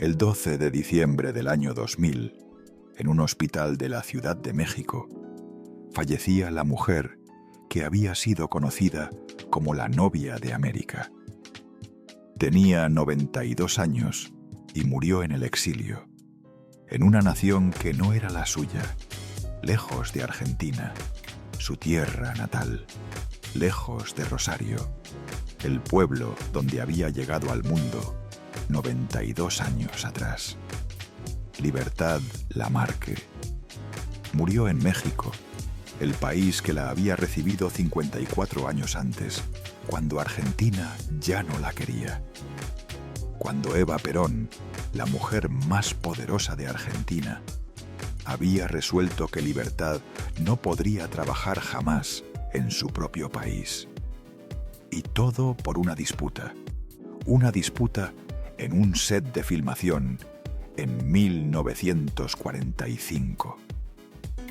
El 12 de diciembre del año 2000, en un hospital de la Ciudad de México, fallecía la mujer que había sido conocida como la novia de América. Tenía 92 años y murió en el exilio, en una nación que no era la suya, lejos de Argentina, su tierra natal, lejos de Rosario, el pueblo donde había llegado al mundo 92 años atrás. Libertad Lamarque murió en México, el país que la había recibido 54 años antes, cuando Argentina ya no la quería. Cuando Eva Perón, la mujer más poderosa de Argentina, había resuelto que Libertad no podría trabajar jamás en su propio país. Y todo por una disputa en un set de filmación en 1945.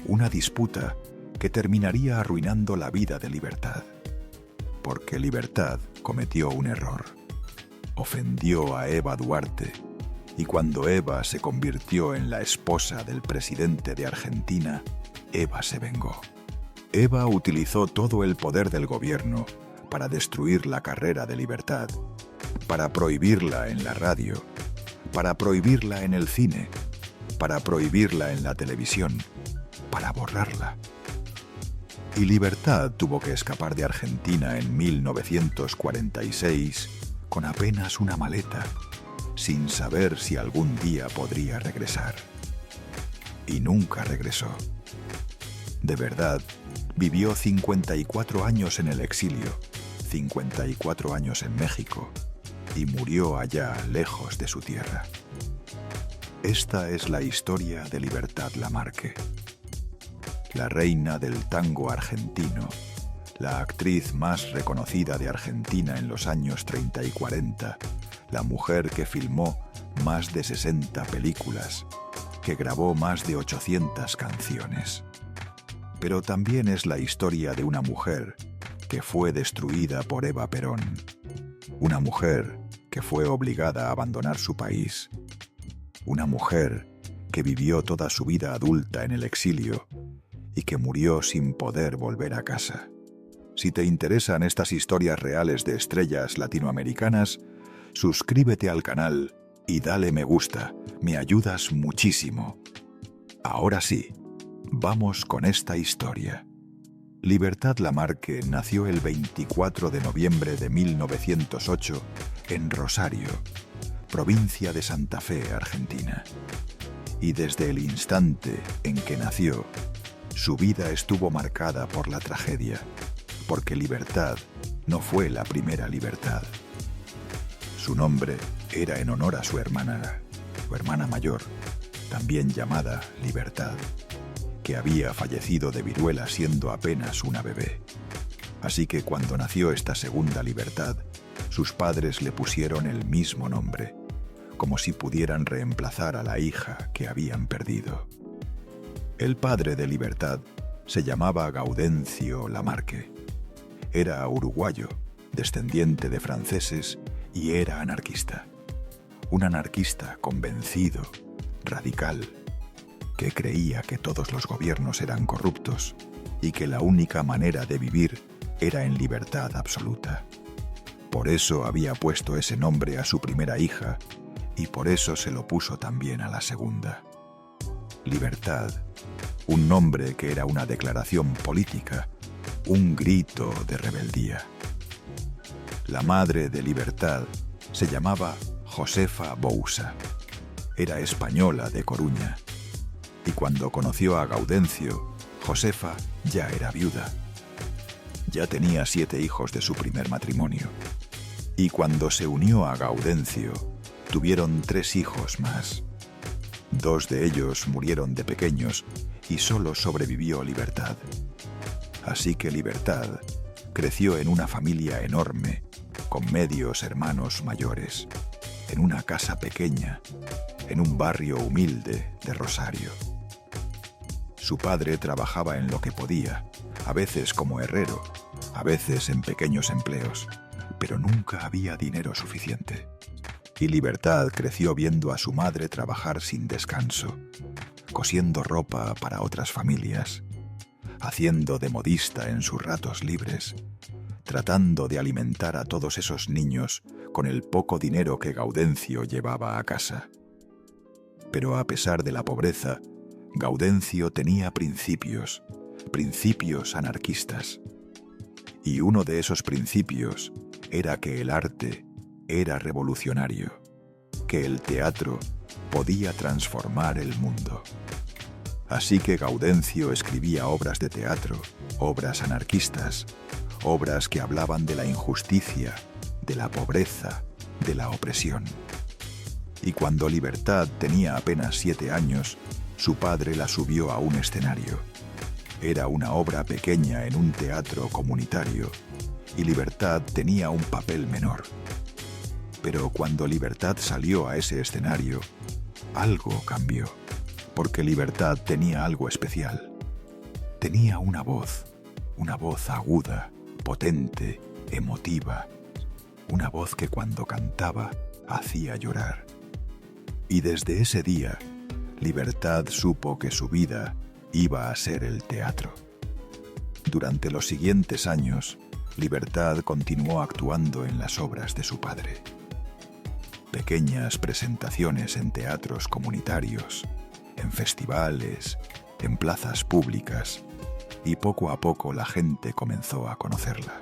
Una disputa que terminaría arruinando la vida de Libertad, porque Libertad cometió un error. Ofendió a Eva Duarte, y cuando Eva se convirtió en la esposa del presidente de Argentina, Eva se vengó. Eva utilizó todo el poder del gobierno para destruir la carrera de Libertad, para prohibirla en la radio, para prohibirla en el cine, para prohibirla en la televisión, para borrarla. Y Libertad tuvo que escapar de Argentina en 1946 con apenas una maleta, sin saber si algún día podría regresar. Y nunca regresó. De verdad, vivió 54 años en el exilio, 54 años en México, y murió allá lejos de su tierra. Esta es la historia de Libertad Lamarque, la reina del tango argentino, la actriz más reconocida de Argentina en los años 30 y 40, la mujer que filmó más de 60 películas, que grabó más de 800 canciones. Pero también es la historia de una mujer que fue destruida por Eva Perón, una mujer que fue obligada a abandonar su país, una mujer que vivió toda su vida adulta en el exilio y que murió sin poder volver a casa. Si te interesan estas historias reales de estrellas latinoamericanas, suscríbete al canal y dale me gusta, me ayudas muchísimo. Ahora sí, vamos con esta historia. Libertad Lamarque nació el 24 de noviembre de 1908 en Rosario, provincia de Santa Fe, Argentina. Y desde el instante en que nació, su vida estuvo marcada por la tragedia, porque Libertad no fue la primera Libertad. Su nombre era en honor a su hermana mayor, también llamada Libertad, que había fallecido de viruela siendo apenas una bebé. Así que cuando nació esta segunda Libertad, sus padres le pusieron el mismo nombre, como si pudieran reemplazar a la hija que habían perdido. El padre de Libertad se llamaba Gaudencio Lamarque. Era uruguayo, descendiente de franceses, y era anarquista. Un anarquista convencido, radical, que creía que todos los gobiernos eran corruptos y que la única manera de vivir era en libertad absoluta. Por eso había puesto ese nombre a su primera hija y por eso se lo puso también a la segunda. Libertad, un nombre que era una declaración política, un grito de rebeldía. La madre de Libertad se llamaba Josefa Bouza. Era española de Coruña. Y cuando conoció a Gaudencio, Josefa ya era viuda. Ya tenía 7 hijos de su primer matrimonio. Y cuando se unió a Gaudencio, tuvieron 3 hijos más. 2 de ellos murieron de pequeños y solo sobrevivió Libertad. Así que Libertad creció en una familia enorme, con medios hermanos mayores, en una casa pequeña, en un barrio humilde de Rosario. Su padre trabajaba en lo que podía, a veces como herrero, a veces en pequeños empleos, pero nunca había dinero suficiente. Y Libertad creció viendo a su madre trabajar sin descanso, cosiendo ropa para otras familias, haciendo de modista en sus ratos libres, tratando de alimentar a todos esos niños con el poco dinero que Gaudencio llevaba a casa. Pero a pesar de la pobreza, Gaudencio tenía principios anarquistas. Y uno de esos principios era que el arte era revolucionario, que el teatro podía transformar el mundo. Así que Gaudencio escribía obras de teatro, obras anarquistas, obras que hablaban de la injusticia, de la pobreza, de la opresión. Y cuando Libertad tenía apenas 7 años, su padre la subió a un escenario. Era una obra pequeña en un teatro comunitario, y Libertad tenía un papel menor. Pero cuando Libertad salió a ese escenario, algo cambió, porque Libertad tenía algo especial. Tenía una voz aguda, potente, emotiva, una voz que cuando cantaba hacía llorar. Y desde ese día, Libertad supo que su vida iba a ser el teatro. Durante los siguientes años, Libertad continuó actuando en las obras de su padre. Pequeñas presentaciones en teatros comunitarios, en festivales, en plazas públicas, y poco a poco la gente comenzó a conocerla.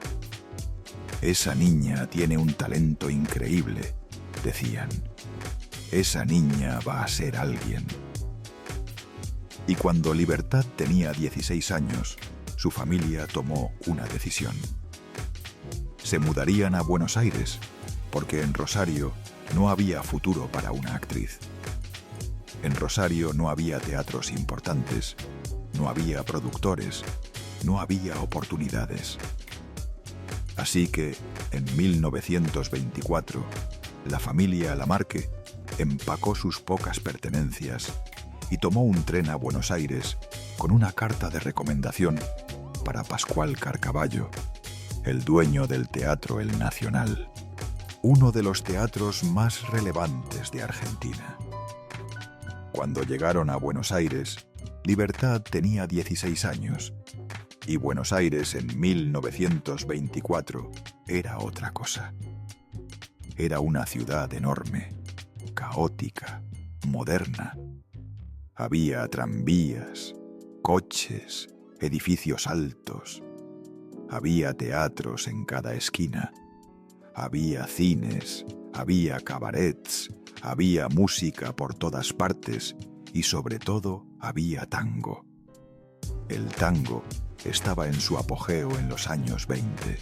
Esa niña tiene un talento increíble, decían. Esa niña va a ser alguien. Y cuando Libertad tenía 16 años, su familia tomó una decisión. Se mudarían a Buenos Aires, porque en Rosario no había futuro para una actriz. En Rosario no había teatros importantes, no había productores, no había oportunidades. Así que, en 1924, la familia Lamarque empacó sus pocas pertenencias y tomó un tren a Buenos Aires con una carta de recomendación para Pascual Carcavallo, el dueño del Teatro El Nacional, uno de los teatros más relevantes de Argentina. Cuando llegaron a Buenos Aires, Libertad tenía 16 años, y Buenos Aires en 1924 era otra cosa. Era una ciudad enorme, caótica, moderna. Había tranvías, coches, edificios altos. Había teatros en cada esquina. Había cines, había cabarets, había música por todas partes y sobre todo había tango. El tango estaba en su apogeo en los años 20.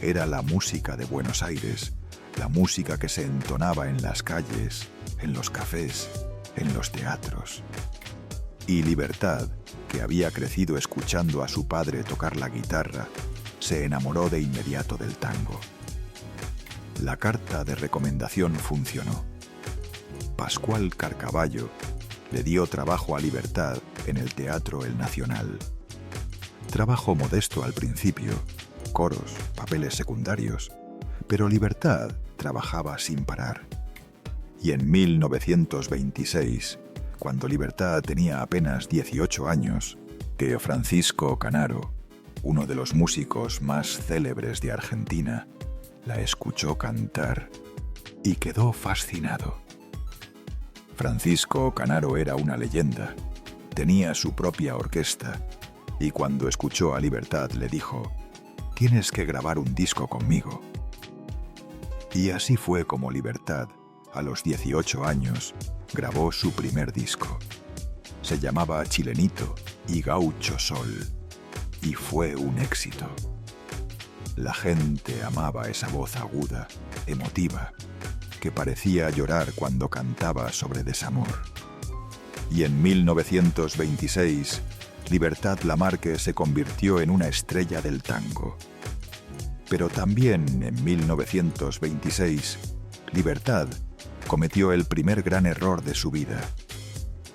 Era la música de Buenos Aires, la música que se entonaba en las calles, en los cafés, en los teatros. Y Libertad, que había crecido escuchando a su padre tocar la guitarra, se enamoró de inmediato del tango. La carta de recomendación funcionó. Pascual Carcavallo le dio trabajo a Libertad en el Teatro El Nacional. Trabajo modesto al principio, coros, papeles secundarios, pero Libertad trabajaba sin parar. Y en 1926, cuando Libertad tenía apenas 18 años, que Francisco Canaro, uno de los músicos más célebres de Argentina, la escuchó cantar y quedó fascinado. Francisco Canaro era una leyenda, tenía su propia orquesta y cuando escuchó a Libertad le dijo: «Tienes que grabar un disco conmigo». Y así fue como Libertad, a los 18 años, grabó su primer disco. Se llamaba Chilenito y Gaucho Sol y fue un éxito. La gente amaba esa voz aguda, emotiva, que parecía llorar cuando cantaba sobre desamor. Y en 1926, Libertad Lamarque se convirtió en una estrella del tango. Pero también en 1926, Libertad cometió el primer gran error de su vida.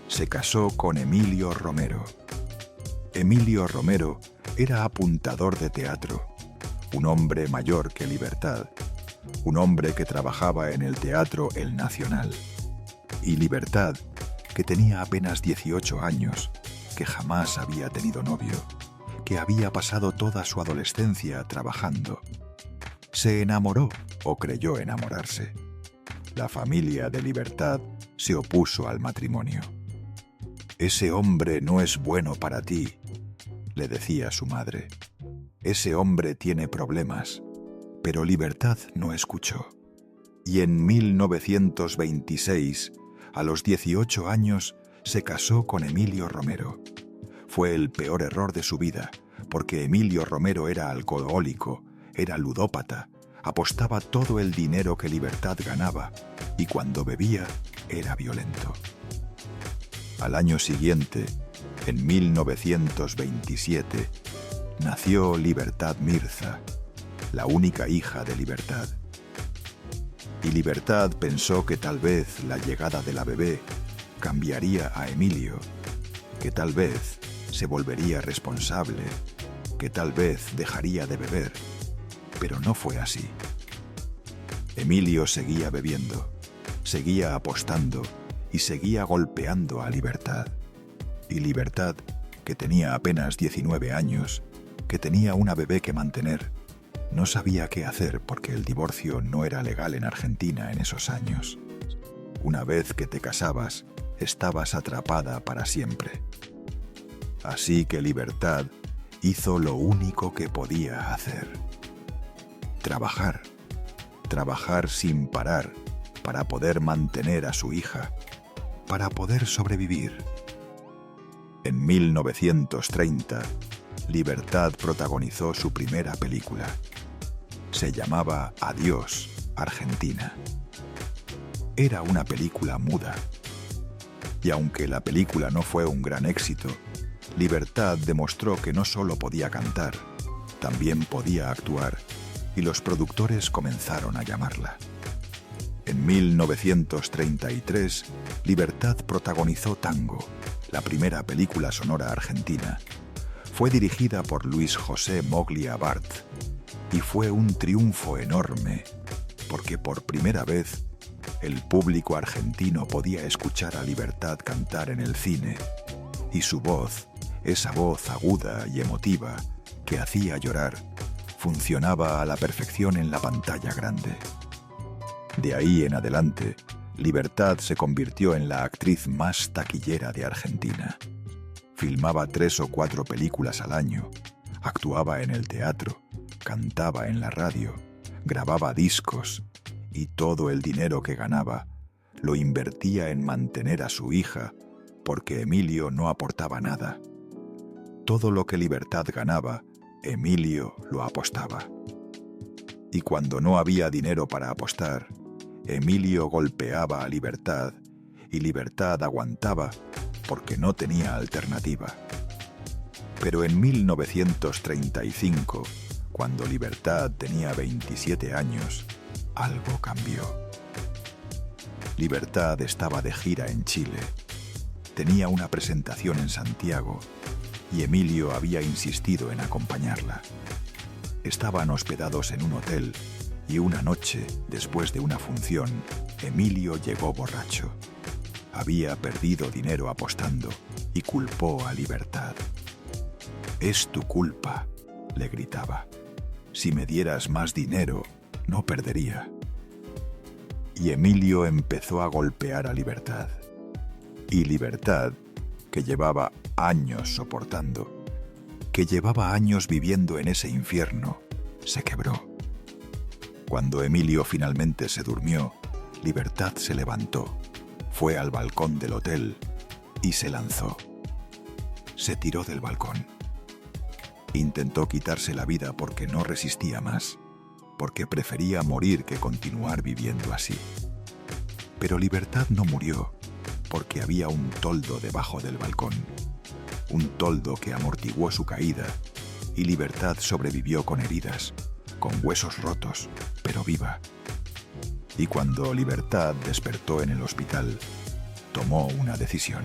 Se casó con Emilio Romero. Emilio Romero era apuntador de teatro, un hombre mayor que Libertad, un hombre que trabajaba en el Teatro El Nacional, y Libertad, que tenía apenas 18 años, que jamás había tenido novio, que había pasado toda su adolescencia trabajando. Se enamoró o creyó enamorarse. La familia de Libertad se opuso al matrimonio. «Ese hombre no es bueno para ti», le decía su madre. «Ese hombre tiene problemas». Pero Libertad no escuchó. Y en 1926, a los 18 años, se casó con Emilio Romero. Fue el peor error de su vida, porque Emilio Romero era alcohólico, era ludópata, apostaba todo el dinero que Libertad ganaba, y cuando bebía, era violento. Al año siguiente, en 1927, nació Libertad Mirza, la única hija de Libertad. Y Libertad pensó que tal vez la llegada de la bebé cambiaría a Emilio, que tal vez se volvería responsable, que tal vez dejaría de beber, pero no fue así. Emilio seguía bebiendo, seguía apostando y seguía golpeando a Libertad. Y Libertad, que tenía apenas 19 años, que tenía una bebé que mantener, no sabía qué hacer porque el divorcio no era legal en Argentina en esos años. Una vez que te casabas, estabas atrapada para siempre. Así que Libertad hizo lo único que podía hacer. Trabajar. Trabajar sin parar para poder mantener a su hija, para poder sobrevivir. En 1930, Libertad protagonizó su primera película. Se llamaba Adiós, Argentina. Era una película muda. Y aunque la película no fue un gran éxito, Libertad demostró que no solo podía cantar, también podía actuar, y los productores comenzaron a llamarla. En 1933, Libertad protagonizó Tango, la primera película sonora argentina. Fue dirigida por Luis José Moglia Bart y fue un triunfo enorme, porque por primera vez el público argentino podía escuchar a Libertad cantar en el cine, y su voz, esa voz aguda y emotiva que hacía llorar, funcionaba a la perfección en la pantalla grande. De ahí en adelante, Libertad se convirtió en la actriz más taquillera de Argentina. Filmaba 3 o 4 películas al año, actuaba en el teatro, cantaba en la radio, grababa discos, y todo el dinero que ganaba lo invertía en mantener a su hija, porque Emilio no aportaba nada. Todo lo que Libertad ganaba, Emilio lo apostaba. Y cuando no había dinero para apostar, Emilio golpeaba a Libertad, y Libertad aguantaba porque no tenía alternativa. Pero en 1935, cuando Libertad tenía 27 años, algo cambió. Libertad estaba de gira en Chile. Tenía una presentación en Santiago y Emilio había insistido en acompañarla. Estaban hospedados en un hotel y una noche, después de una función, Emilio llegó borracho. Había perdido dinero apostando y culpó a Libertad. «Es tu culpa», le gritaba. «Si me dieras más dinero, no perdería». Y Emilio empezó a golpear a Libertad. Y Libertad, que llevaba años soportando, que llevaba años viviendo en ese infierno, se quebró. Cuando Emilio finalmente se durmió, Libertad se levantó, fue al balcón del hotel y se lanzó. Se tiró del balcón. Intentó quitarse la vida porque no resistía más, porque prefería morir que continuar viviendo así. Pero Libertad no murió, porque había un toldo debajo del balcón, un toldo que amortiguó su caída, y Libertad sobrevivió con heridas, con huesos rotos, pero viva. Y cuando Libertad despertó en el hospital, tomó una decisión.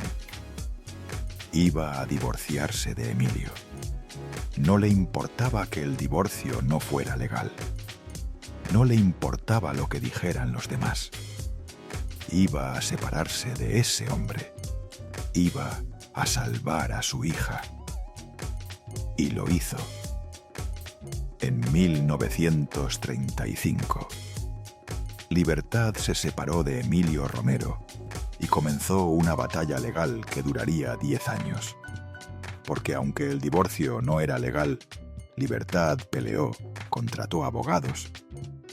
Iba a divorciarse de Emilio. No le importaba que el divorcio no fuera legal. No le importaba lo que dijeran los demás. Iba a separarse de ese hombre. Iba a salvar a su hija. Y lo hizo. En 1935, Libertad se separó de Emilio Romero y comenzó una batalla legal que duraría 10 años. Porque aunque el divorcio no era legal, Libertad peleó, contrató abogados,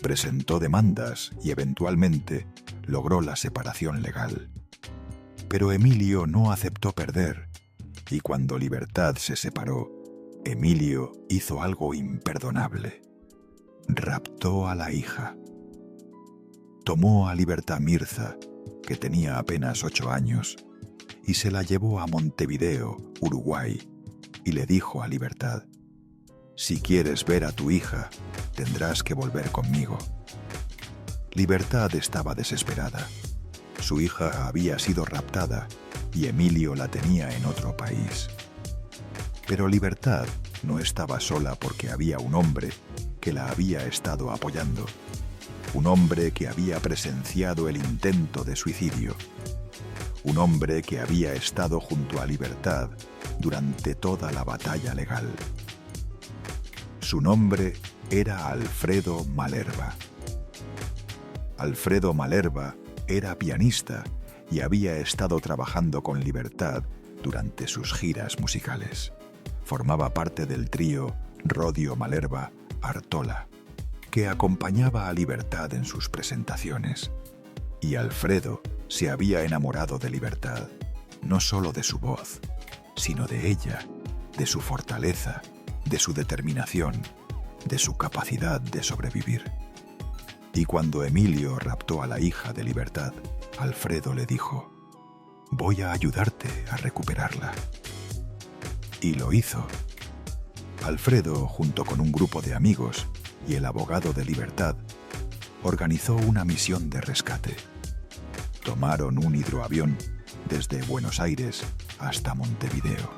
presentó demandas y eventualmente logró la separación legal. Pero Emilio no aceptó perder, y cuando Libertad se separó, Emilio hizo algo imperdonable. Raptó a la hija. Tomó a Libertad Mirza, que tenía apenas 8 años, y se la llevó a Montevideo, Uruguay, y le dijo a Libertad: «Si quieres ver a tu hija, tendrás que volver conmigo». Libertad estaba desesperada. Su hija había sido raptada y Emilio la tenía en otro país. Pero Libertad no estaba sola porque había un hombre que la había estado apoyando. Un hombre que había presenciado el intento de suicidio. Un hombre que había estado junto a Libertad durante toda la batalla legal. Su nombre era Alfredo Malerba. Alfredo Malerba era pianista y había estado trabajando con Libertad durante sus giras musicales. Formaba parte del trío Rodio Malerba Artola, que acompañaba a Libertad en sus presentaciones. Y Alfredo se había enamorado de Libertad, no solo de su voz, sino de ella, de su fortaleza, de su determinación, de su capacidad de sobrevivir. Y cuando Emilio raptó a la hija de Libertad, Alfredo le dijo: «Voy a ayudarte a recuperarla». Y lo hizo. Alfredo, junto con un grupo de amigos y el abogado de Libertad, organizó una misión de rescate. Tomaron un hidroavión desde Buenos Aires hasta Montevideo.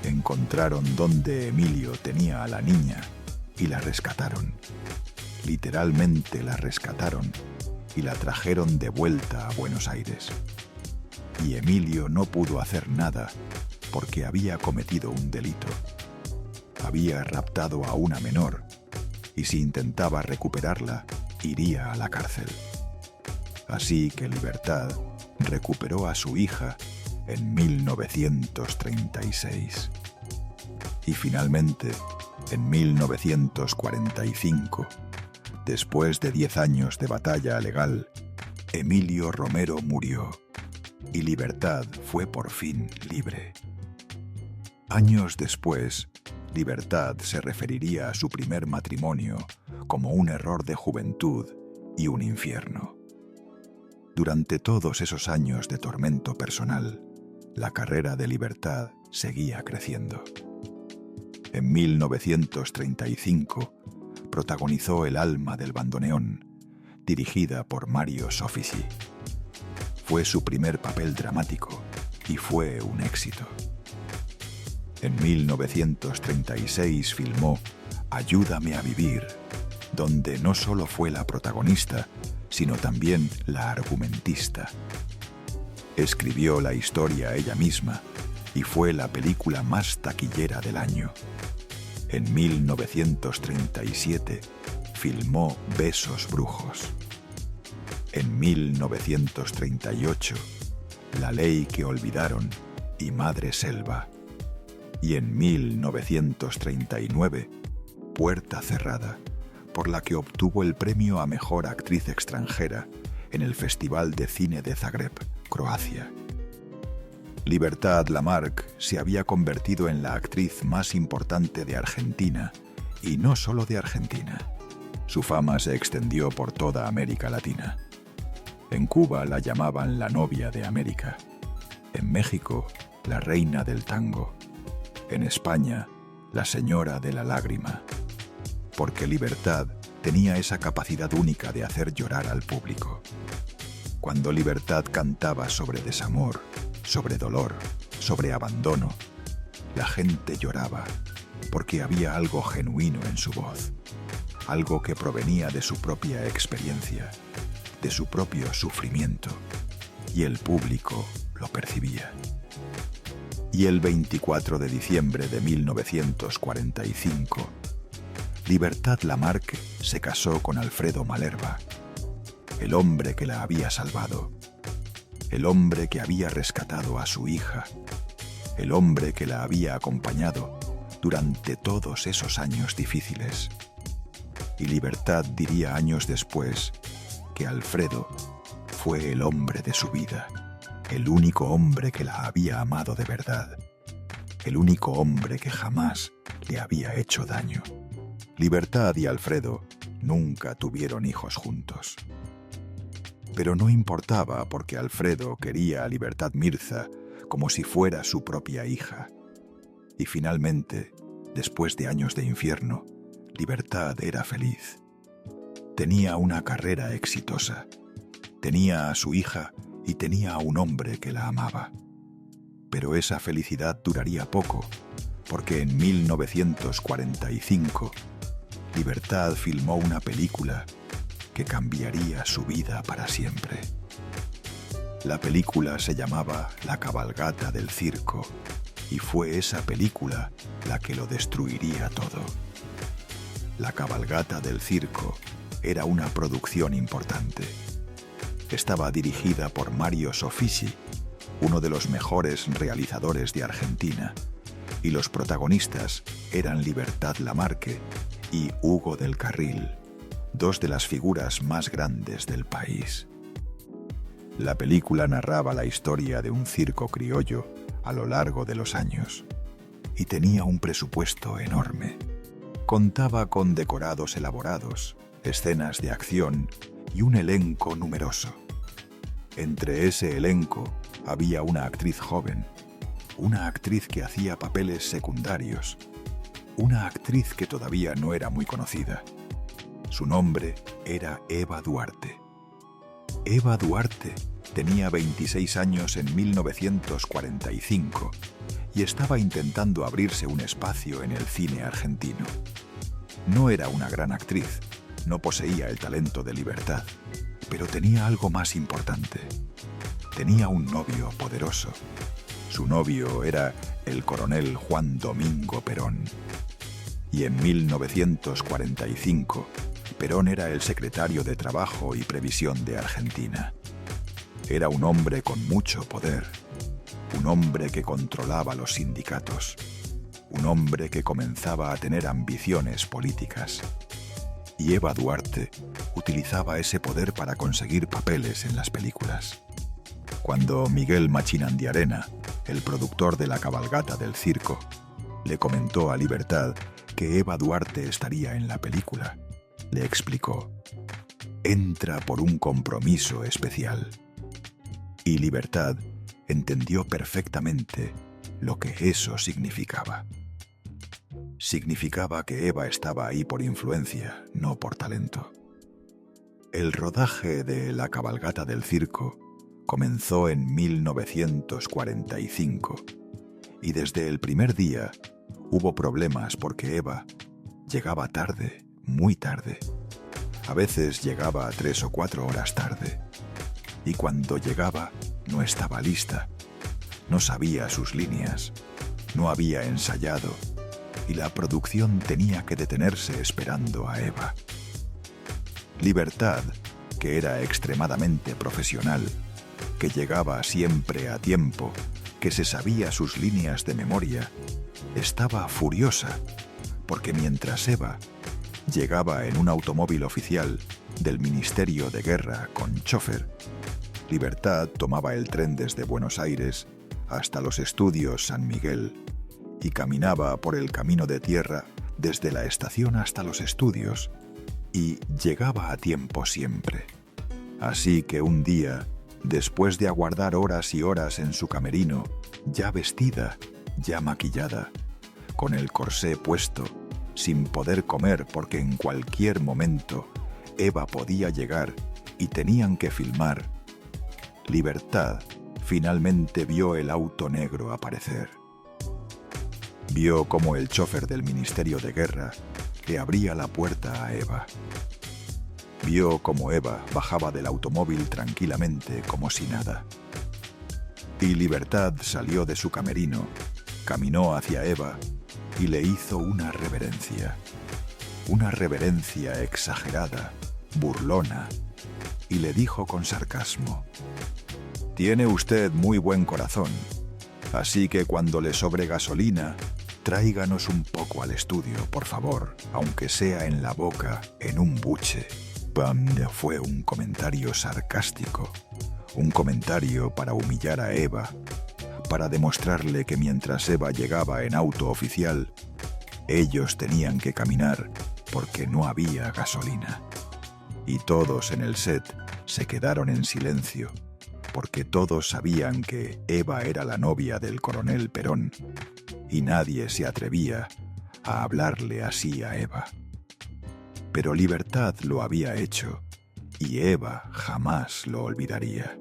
Encontraron donde Emilio tenía a la niña y la rescataron. Literalmente la rescataron y la trajeron de vuelta a Buenos Aires. Y Emilio no pudo hacer nada porque había cometido un delito. Había raptado a una menor y si intentaba recuperarla, iría a la cárcel. Así que Libertad recuperó a su hija en 1936. Y finalmente, en 1945, después de 10 años de batalla legal, Emilio Romero murió y Libertad fue por fin libre. Años después, Libertad se referiría a su primer matrimonio como un error de juventud y un infierno. Durante todos esos años de tormento personal, la carrera de Libertad seguía creciendo. En 1935, protagonizó El alma del bandoneón, dirigida por Mario Soffici. Fue su primer papel dramático y fue un éxito. En 1936 filmó Ayúdame a vivir, donde no solo fue la protagonista, sino también la argumentista. Escribió la historia ella misma y fue la película más taquillera del año. En 1937 filmó Besos brujos. En 1938, La ley que olvidaron y Madre Selva. Y en 1939, Puerta cerrada, por la que obtuvo el premio a Mejor Actriz Extranjera en el Festival de Cine de Zagreb, Croacia. Libertad Lamarque se había convertido en la actriz más importante de Argentina, y no solo de Argentina. Su fama se extendió por toda América Latina. En Cuba la llamaban la novia de América. En México, la reina del tango. En España, la señora de la lágrima. Porque Libertad tenía esa capacidad única de hacer llorar al público. Cuando Libertad cantaba sobre desamor, sobre dolor, sobre abandono, la gente lloraba, porque había algo genuino en su voz. algo que provenía de su propia experiencia, de su propio sufrimiento, y el público lo percibía. Y el 24 de diciembre de 1945, Libertad Lamarque se casó con Alfredo Malerba, el hombre que la había salvado, el hombre que había rescatado a su hija, el hombre que la había acompañado durante todos esos años difíciles. Y Libertad diría años después que Alfredo fue el hombre de su vida, el único hombre que la había amado de verdad, el único hombre que jamás le había hecho daño. Libertad y Alfredo nunca tuvieron hijos juntos. Pero no importaba, porque Alfredo quería a Libertad Mirza como si fuera su propia hija. Y finalmente, después de años de infierno, Libertad era feliz. Tenía una carrera exitosa, tenía a su hija y tenía a un hombre que la amaba. Pero esa felicidad duraría poco, porque en 1945, Libertad filmó una película que cambiaría su vida para siempre. La película se llamaba La cabalgata del circo, y fue esa película la que lo destruiría todo. La cabalgata del circo era una producción importante. Estaba dirigida por Mario Soffici, uno de los mejores realizadores de Argentina, y los protagonistas eran Libertad Lamarque y Hugo del Carril, dos de las figuras más grandes del país. La película narraba la historia de un circo criollo a lo largo de los años, y tenía un presupuesto enorme. Contaba con decorados elaborados, escenas de acción y un elenco numeroso. Entre ese elenco había una actriz joven, una actriz que hacía papeles secundarios, una actriz que todavía no era muy conocida. Su nombre era Eva Duarte. Eva Duarte tenía 26 años en 1945 y estaba intentando abrirse un espacio en el cine argentino. No era una gran actriz, no poseía el talento de Libertad, pero tenía algo más importante. Tenía un novio poderoso. Su novio era el coronel Juan Domingo Perón. Y en 1945, Perón era el secretario de Trabajo y Previsión de Argentina. Era un hombre con mucho poder, un hombre que controlaba los sindicatos, un hombre que comenzaba a tener ambiciones políticas. Y Eva Duarte utilizaba ese poder para conseguir papeles en las películas. Cuando Miguel Machín Andiarena, el productor de La cabalgata del circo, le comentó a Libertad que Eva Duarte estaría en la película, le explicó: entra por un compromiso especial. Y Libertad entendió perfectamente lo que eso significaba. Significaba que Eva estaba ahí por influencia, no por talento. El rodaje de La cabalgata del circo comenzó en 1945 y desde el primer día hubo problemas porque Eva llegaba tarde, muy tarde. A veces llegaba 3 o 4 horas tarde. Y cuando llegaba, no estaba lista. No sabía sus líneas. No había ensayado. Y la producción tenía que detenerse esperando a Eva. Libertad, que era extremadamente profesional, que llegaba siempre a tiempo, que se sabía sus líneas de memoria, estaba furiosa, porque mientras Eva llegaba en un automóvil oficial del Ministerio de Guerra con chofer, Libertad tomaba el tren desde Buenos Aires hasta los estudios San Miguel y caminaba por el camino de tierra desde la estación hasta los estudios, y llegaba a tiempo siempre. Así que un día, después de aguardar horas y horas en su camerino, ya vestida, ya maquillada, con el corsé puesto, sin poder comer porque en cualquier momento Eva podía llegar y tenían que filmar, Libertad finalmente vio el auto negro aparecer. Vio cómo el chofer del Ministerio de Guerra le abría la puerta a Eva. Vio cómo Eva bajaba del automóvil tranquilamente como si nada. Y Libertad salió de su camerino, caminó hacia Eva y le hizo una reverencia exagerada, burlona, y le dijo con sarcasmo: «Tiene usted muy buen corazón, así que cuando le sobre gasolina, tráiganos un poco al estudio, por favor, aunque sea en la boca, en un buche». Fue un comentario sarcástico, un comentario para humillar a Eva, para demostrarle que mientras Eva llegaba en auto oficial, ellos tenían que caminar porque no había gasolina. Y todos en el set se quedaron en silencio, porque todos sabían que Eva era la novia del coronel Perón, y nadie se atrevía a hablarle así a Eva. Pero Libertad lo había hecho, y Eva jamás lo olvidaría.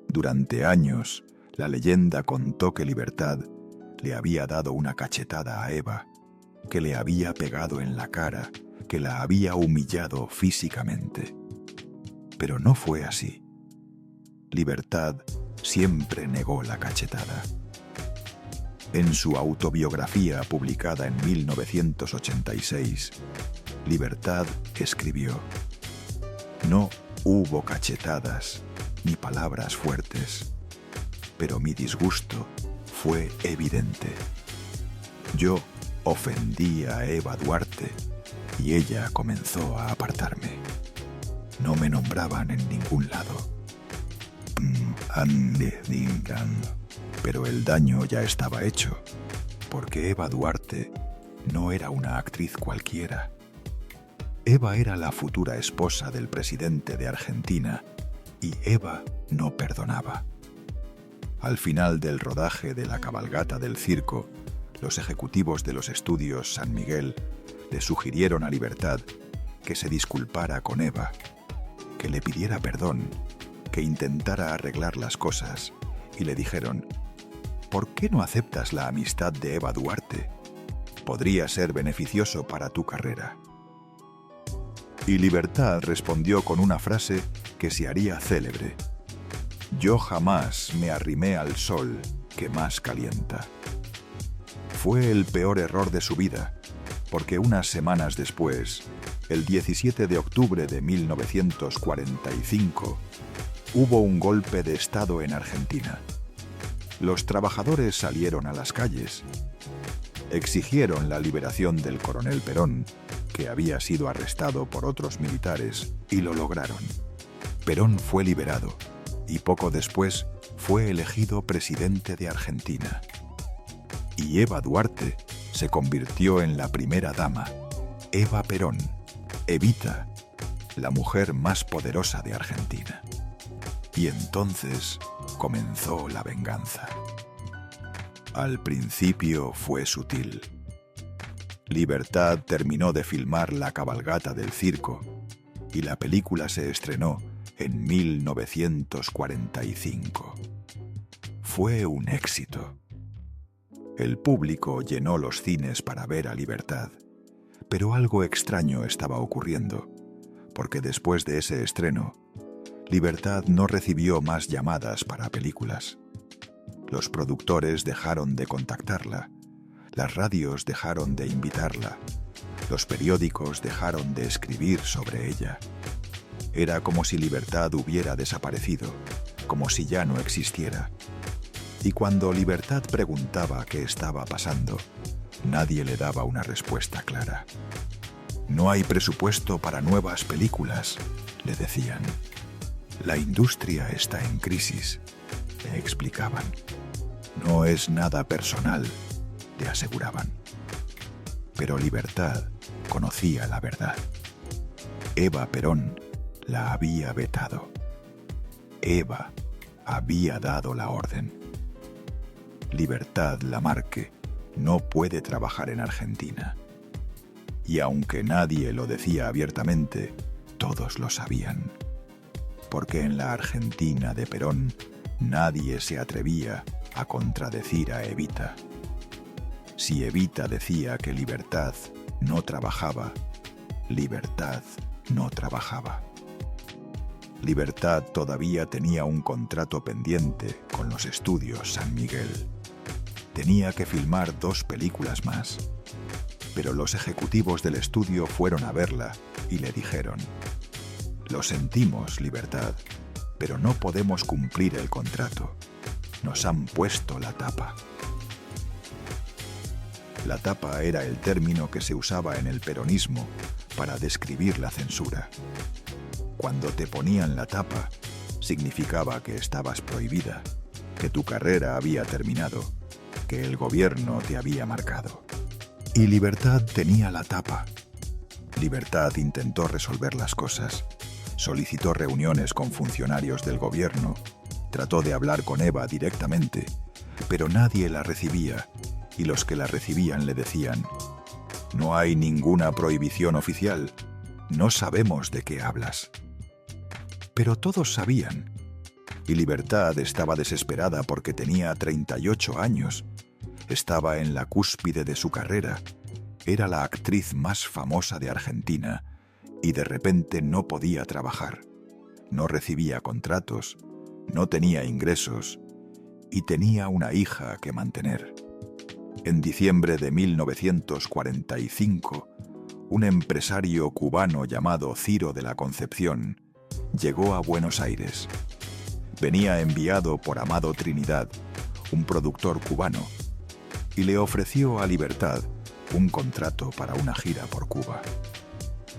Durante años, la leyenda contó que Libertad le había dado una cachetada a Eva, que le había pegado en la cara, que la había humillado físicamente. Pero no fue así. Libertad siempre negó la cachetada. En su autobiografía publicada en 1986, Libertad escribió: «No hubo cachetadas ni palabras fuertes, pero mi disgusto fue evidente. Yo ofendí a Eva Duarte y ella comenzó a apartarme. No me nombraban en ningún lado. Pero el daño ya estaba hecho, porque Eva Duarte no era una actriz cualquiera. Eva era la futura esposa del presidente de Argentina y Eva no perdonaba». Al final del rodaje de La cabalgata del circo, los ejecutivos de los estudios San Miguel le sugirieron a Libertad que se disculpara con Eva, que le pidiera perdón, que intentara arreglar las cosas, y le dijeron: «¿Por qué no aceptas la amistad de Eva Duarte? Podría ser beneficioso para tu carrera». Y Libertad respondió con una frase que se haría célebre: «Yo jamás me arrimé al sol que más calienta». Fue el peor error de su vida, porque unas semanas después, el 17 de octubre de 1945, hubo un golpe de Estado en Argentina. Los trabajadores salieron a las calles. Exigieron la liberación del coronel Perón, que había sido arrestado por otros militares, y lo lograron. Perón fue liberado y poco después fue elegido presidente de Argentina. Y Eva Duarte se convirtió en la primera dama, Eva Perón, Evita, la mujer más poderosa de Argentina. Y entonces comenzó la venganza. Al principio fue sutil. Libertad terminó de filmar La cabalgata del circo y la película se estrenó en 1945. Fue un éxito. El público llenó los cines para ver a Libertad, pero algo extraño estaba ocurriendo, porque después de ese estreno, Libertad no recibió más llamadas para películas. Los productores dejaron de contactarla, las radios dejaron de invitarla, los periódicos dejaron de escribir sobre ella. Era como si Libertad hubiera desaparecido, como si ya no existiera. Y cuando Libertad preguntaba qué estaba pasando, nadie le daba una respuesta clara. «No hay presupuesto para nuevas películas», le decían. «La industria está en crisis», le explicaban. «No es nada personal», le aseguraban. Pero Libertad conocía la verdad. Eva Perón la había vetado. Eva había dado la orden. Libertad Lamarque no puede trabajar en Argentina. Y aunque nadie lo decía abiertamente, todos lo sabían. Porque en la Argentina de Perón nadie se atrevía a contradecir a Evita. Si Evita decía que Libertad no trabajaba. Libertad no trabajaba. Libertad todavía tenía un contrato pendiente con los estudios San Miguel. Tenía que filmar 2 películas más. Pero los ejecutivos del estudio fueron a verla y le dijeron: «Lo sentimos, Libertad, pero no podemos cumplir el contrato. Nos han puesto la tapa». La tapa era el término que se usaba en el peronismo para describir la censura. Cuando te ponían la tapa, significaba que estabas prohibida, que tu carrera había terminado, que el gobierno te había marcado. Y Libertad tenía la tapa. Libertad intentó resolver las cosas, solicitó reuniones con funcionarios del gobierno, trató de hablar con Eva directamente, pero nadie la recibía, y los que la recibían le decían: «No hay ninguna prohibición oficial, no sabemos de qué hablas». Pero todos sabían, y Libertad estaba desesperada porque tenía 38 años, estaba en la cúspide de su carrera, era la actriz más famosa de Argentina, y de repente no podía trabajar, no recibía contratos, no tenía ingresos, y tenía una hija que mantener. En diciembre de 1945, un empresario cubano llamado Ciro de la Concepción llegó a Buenos Aires. Venía enviado por Amado Trinidad, un productor cubano, y le ofreció a Libertad un contrato para una gira por Cuba.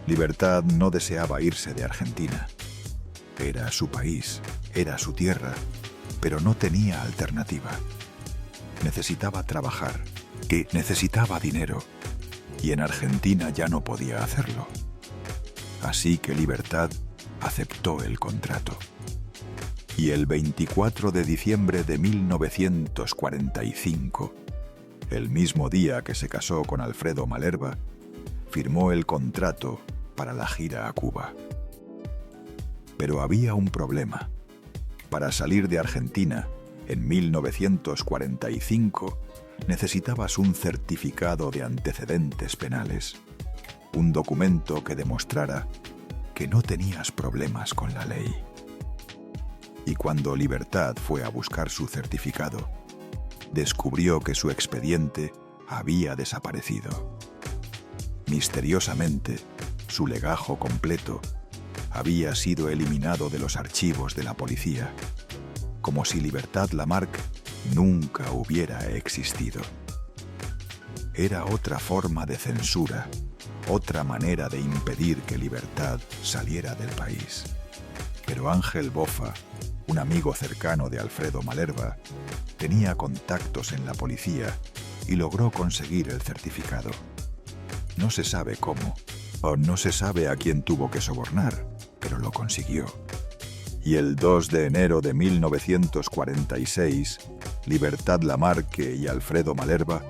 Libertad no deseaba irse de Argentina. Era su país, era su tierra, pero no tenía alternativa. Necesitaba trabajar, que necesitaba dinero, y en Argentina ya no podía hacerlo. Así que Libertad aceptó el contrato. Y el 24 de diciembre de 1945, el mismo día que se casó con Alfredo Malerba, firmó el contrato para la gira a Cuba. Pero había un problema. Para salir de Argentina, en 1945, necesitabas un certificado de antecedentes penales, un documento que demostrara que no tenías problemas con la ley. Y cuando Libertad fue a buscar su certificado, descubrió que su expediente había desaparecido. Misteriosamente, su legajo completo había sido eliminado de los archivos de la policía, como si Libertad Lamarque nunca hubiera existido. Era otra forma de censura, otra manera de impedir que Libertad saliera del país. Pero Ángel Bofa, un amigo cercano de Alfredo Malerba, tenía contactos en la policía y logró conseguir el certificado. No se sabe cómo, o no se sabe a quién tuvo que sobornar, pero lo consiguió. Y el 2 de enero de 1946, Libertad Lamarque y Alfredo Malerba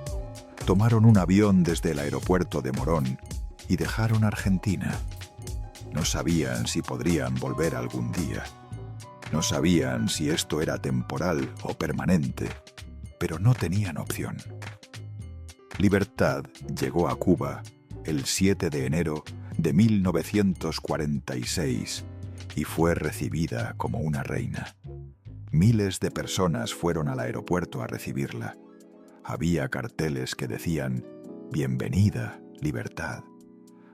tomaron un avión desde el aeropuerto de Morón y dejaron Argentina. No sabían si podrían volver algún día. No sabían si esto era temporal o permanente, pero no tenían opción. Libertad llegó a Cuba el 7 de enero de 1946 y fue recibida como una reina. Miles de personas fueron al aeropuerto a recibirla. Había carteles que decían: «Bienvenida, Libertad».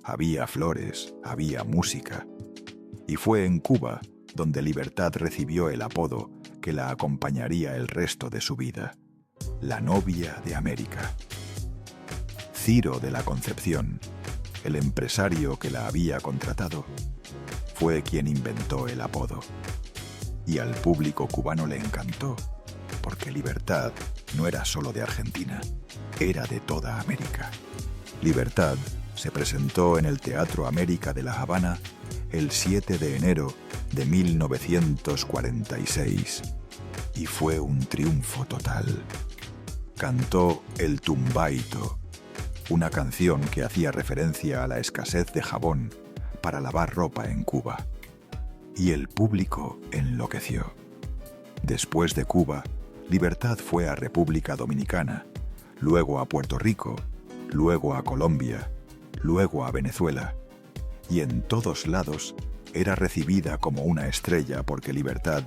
Había flores, había música. Y fue en Cuba donde Libertad recibió el apodo que la acompañaría el resto de su vida: la novia de América. Ciro de la Concepción, el empresario que la había contratado, fue quien inventó el apodo. Y al público cubano le encantó, porque Libertad no era solo de Argentina, era de toda América. Libertad se presentó en el Teatro América de La Habana el 7 de enero de 1946 y fue un triunfo total. Cantó El Tumbaito, una canción que hacía referencia a la escasez de jabón para lavar ropa en Cuba. Y el público enloqueció. Después de Cuba, Libertad fue a República Dominicana, luego a Puerto Rico, luego a Colombia, luego a Venezuela, y en todos lados era recibida como una estrella porque Libertad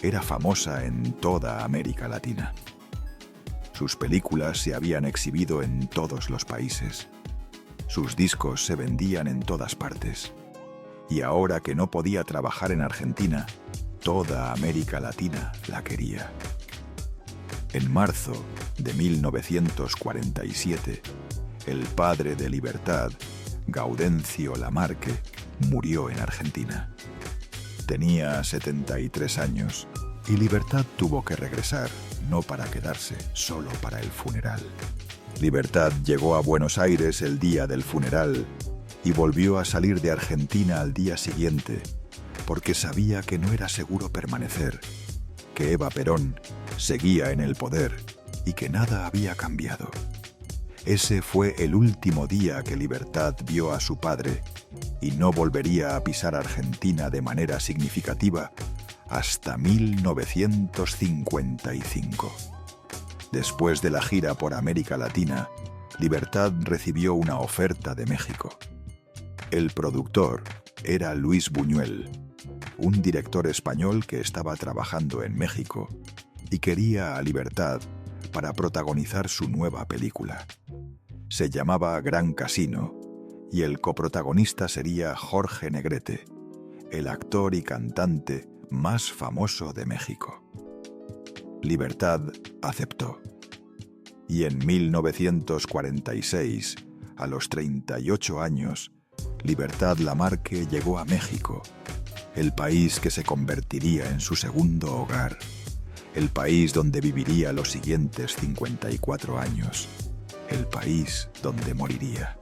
era famosa en toda América Latina. Sus películas se habían exhibido en todos los países. Sus discos se vendían en todas partes. Y ahora que no podía trabajar en Argentina, toda América Latina la quería. En marzo de 1947, el padre de Libertad, Gaudencio Lamarque, murió en Argentina. Tenía 73 años y Libertad tuvo que regresar, no para quedarse, solo para el funeral. Libertad llegó a Buenos Aires el día del funeral y volvió a salir de Argentina al día siguiente, porque sabía que no era seguro permanecer, que Eva Perón seguía en el poder y que nada había cambiado. Ese fue el último día que Libertad vio a su padre y no volvería a pisar Argentina de manera significativa hasta 1955. Después de la gira por América Latina, Libertad recibió una oferta de México. El productor era Luis Buñuel, un director español que estaba trabajando en México y quería a Libertad para protagonizar su nueva película. Se llamaba Gran Casino y el coprotagonista sería Jorge Negrete, el actor y cantante más famoso de México. Libertad aceptó. Y en 1946, a los 38 años, Libertad Lamarque llegó a México, el país que se convertiría en su segundo hogar, el país donde viviría los siguientes 54 años, el país donde moriría.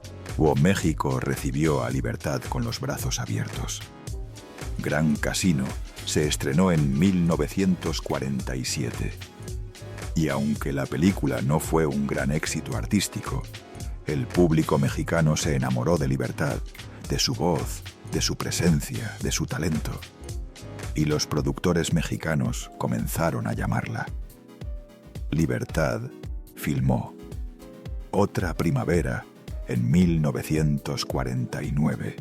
México recibió a Libertad con los brazos abiertos. Gran Casino se estrenó en 1947. Y aunque la película no fue un gran éxito artístico, el público mexicano se enamoró de Libertad, de su voz, de su presencia, de su talento. Y los productores mexicanos comenzaron a llamarla. Libertad filmó Otra Primavera en 1949,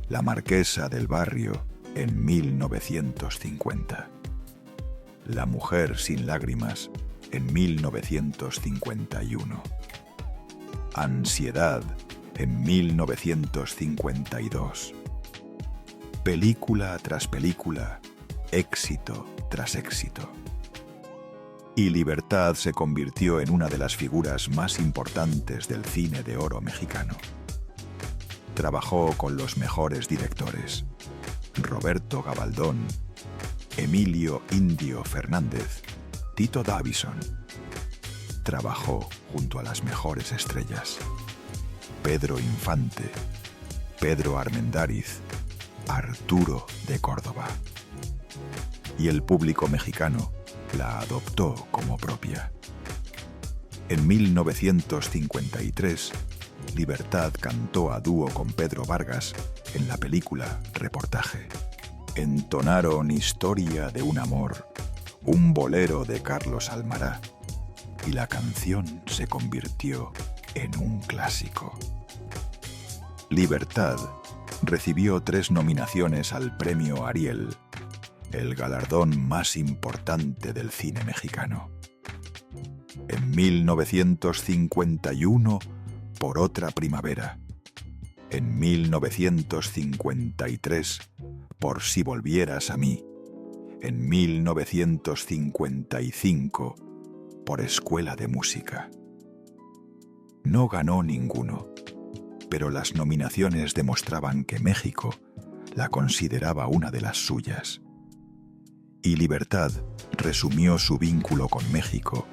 La Marquesa del Barrio en 1950, La Mujer sin Lágrimas en 1951, Ansiedad en 1952. Película tras película, éxito tras éxito. Y Libertad se convirtió en una de las figuras más importantes del cine de oro mexicano. Trabajó con los mejores directores: Roberto Gabaldón, Emilio Indio Fernández, Tito Davison. Trabajó junto a las mejores estrellas: Pedro Infante, Pedro Armendáriz, Arturo de Córdoba. Y el público mexicano la adoptó como propia. En 1953, Libertad cantó a dúo con Pedro Vargas en la película Reportaje. Entonaron Historia de un amor, un bolero de Carlos Almará, y la canción se convirtió en un clásico. Libertad recibió 3 nominaciones al Premio Ariel, el galardón más importante del cine mexicano. En 1951, por Otra Primavera. En 1953, por Si volvieras a mí. En 1955, por Escuela de Música. No ganó ninguno, pero las nominaciones demostraban que México la consideraba una de las suyas. Y Libertad resumió su vínculo con México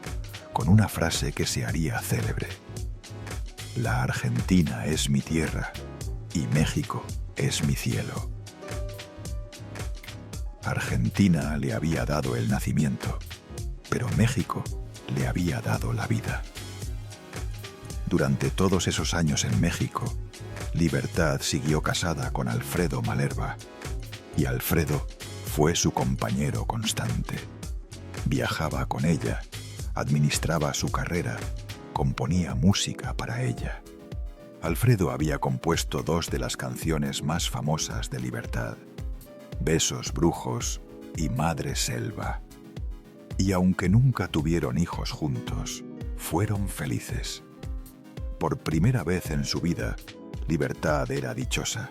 con una frase que se haría célebre: La Argentina es mi tierra y México es mi cielo. Argentina le había dado el nacimiento, pero México le había dado la vida. Durante todos esos años en México, Libertad siguió casada con Alfredo Malerba, y Alfredo fue su compañero constante. Viajaba con ella, administraba su carrera, componía música para ella. Alfredo había compuesto dos de las canciones más famosas de Libertad, Besos Brujos y Madre Selva. Y aunque nunca tuvieron hijos juntos, fueron felices. Por primera vez en su vida, Libertad era dichosa,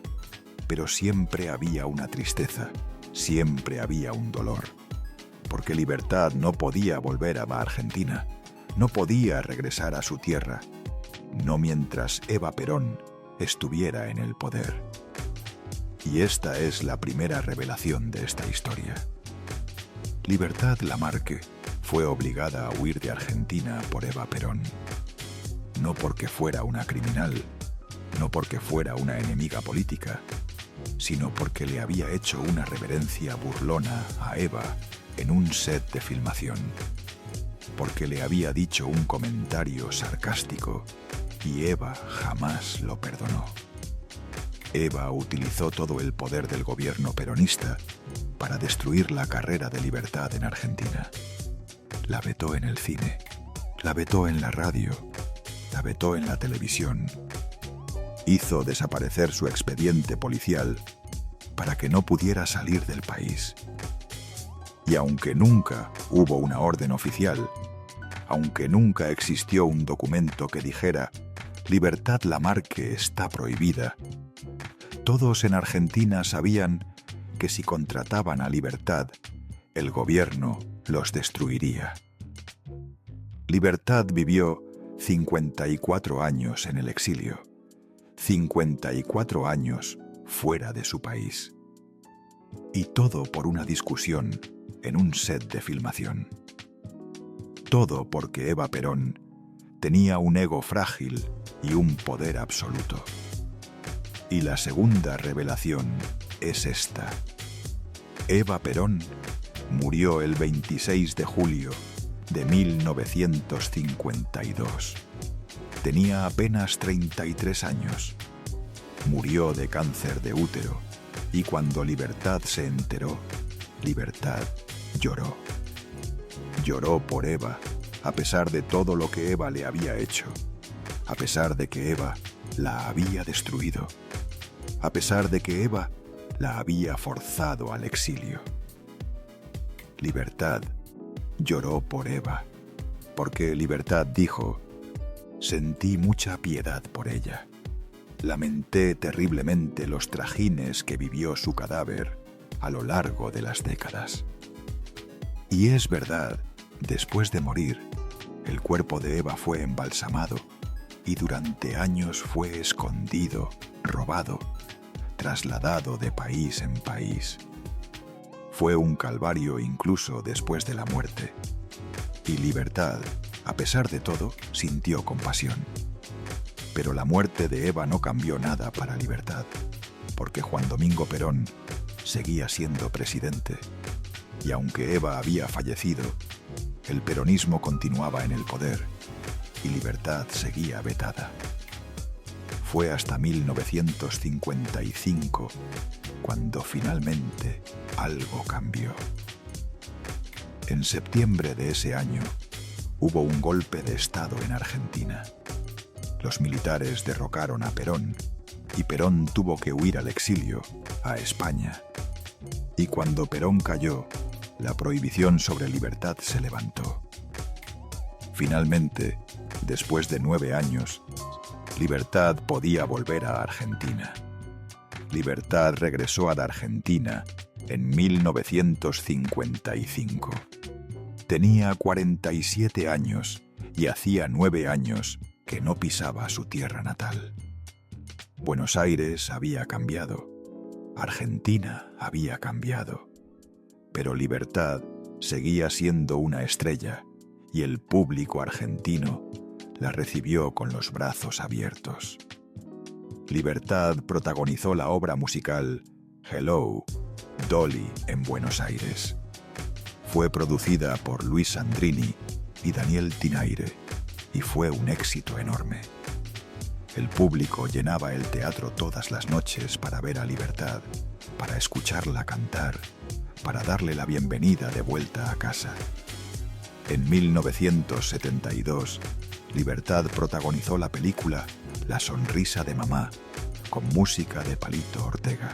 pero siempre había una tristeza, siempre había un dolor, porque Libertad no podía volver a Argentina, no podía regresar a su tierra, no mientras Eva Perón estuviera en el poder. Y esta es la primera revelación de esta historia. Libertad Lamarque fue obligada a huir de Argentina por Eva Perón. No porque fuera una criminal, no porque fuera una enemiga política, sino porque le había hecho una reverencia burlona a Eva en un set de filmación, porque le había dicho un comentario sarcástico y Eva jamás lo perdonó. Eva utilizó todo el poder del gobierno peronista para destruir la carrera de Libertad en Argentina. La vetó en el cine, la vetó en la radio, la vetó en la televisión. Hizo desaparecer su expediente policial para que no pudiera salir del país. Y aunque nunca hubo una orden oficial, aunque nunca existió un documento que dijera Libertad Lamarque está prohibida, todos en Argentina sabían que si contrataban a Libertad, el gobierno los destruiría. Libertad vivió 54 años en el exilio, 54 años fuera de su país. Y todo por una discusión en un set de filmación. Todo porque Eva Perón tenía un ego frágil y un poder absoluto. Y la segunda revelación es esta. Eva Perón murió el 26 de julio de 1952. Tenía apenas 33 años. Murió de cáncer de útero y cuando Libertad se enteró, Libertad lloró. Lloró por Eva, a pesar de todo lo que Eva le había hecho, a pesar de que Eva la había destruido, a pesar de que Eva la había forzado al exilio. Libertad lloró por Eva, porque Libertad dijo: sentí mucha piedad por ella. Lamenté terriblemente los trajines que vivió su cadáver a lo largo de las décadas. Y es verdad, después de morir, el cuerpo de Eva fue embalsamado y durante años fue escondido, robado, trasladado de país en país. Fue un calvario incluso después de la muerte. Y Libertad, a pesar de todo, sintió compasión. Pero la muerte de Eva no cambió nada para Libertad, porque Juan Domingo Perón seguía siendo presidente. Y aunque Eva había fallecido, el peronismo continuaba en el poder y Libertad seguía vetada. Fue hasta 1955 cuando finalmente algo cambió. En septiembre de ese año hubo un golpe de Estado en Argentina. Los militares derrocaron a Perón y Perón tuvo que huir al exilio, a España. Y cuando Perón cayó, la prohibición sobre Libertad se levantó. Finalmente, después de 9 años, Libertad podía volver a Argentina. Libertad regresó a Argentina en 1955. Tenía 47 años y hacía 9 años que no pisaba su tierra natal. Buenos Aires había cambiado, Argentina había cambiado, pero Libertad seguía siendo una estrella y el público argentino la recibió con los brazos abiertos. Libertad protagonizó la obra musical Hello, Dolly en Buenos Aires. Fue producida por Luis Sandrini y Daniel Tinaire y fue un éxito enorme. El público llenaba el teatro todas las noches para ver a Libertad, para escucharla cantar, para darle la bienvenida de vuelta a casa. En 1972, Libertad protagonizó la película La sonrisa de mamá, con música de Palito Ortega.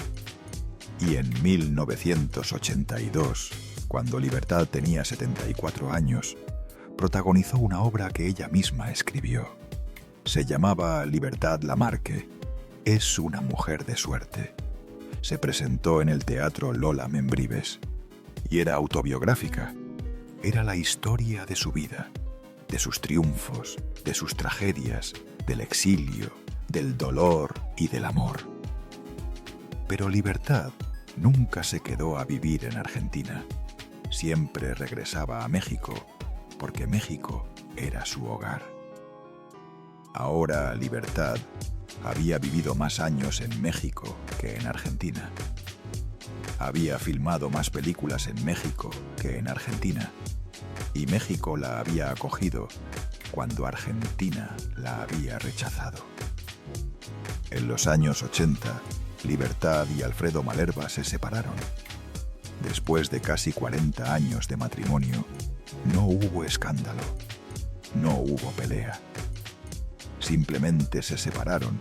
Y en 1982, cuando Libertad tenía 74 años, protagonizó una obra que ella misma escribió. Se llamaba Libertad Lamarque. Es una mujer de suerte. Se presentó en el Teatro Lola Membrives y era autobiográfica. Era la historia de su vida, de sus triunfos, de sus tragedias, del exilio, del dolor y del amor. Pero Libertad nunca se quedó a vivir en Argentina. Siempre regresaba a México, porque México era su hogar. Ahora Libertad había vivido más años en México que en Argentina. Había filmado más películas en México que en Argentina. Y México la había acogido cuando Argentina la había rechazado. En los años 80, Libertad y Alfredo Malerba se separaron. Después de casi 40 años de matrimonio, no hubo escándalo, no hubo pelea. Simplemente se separaron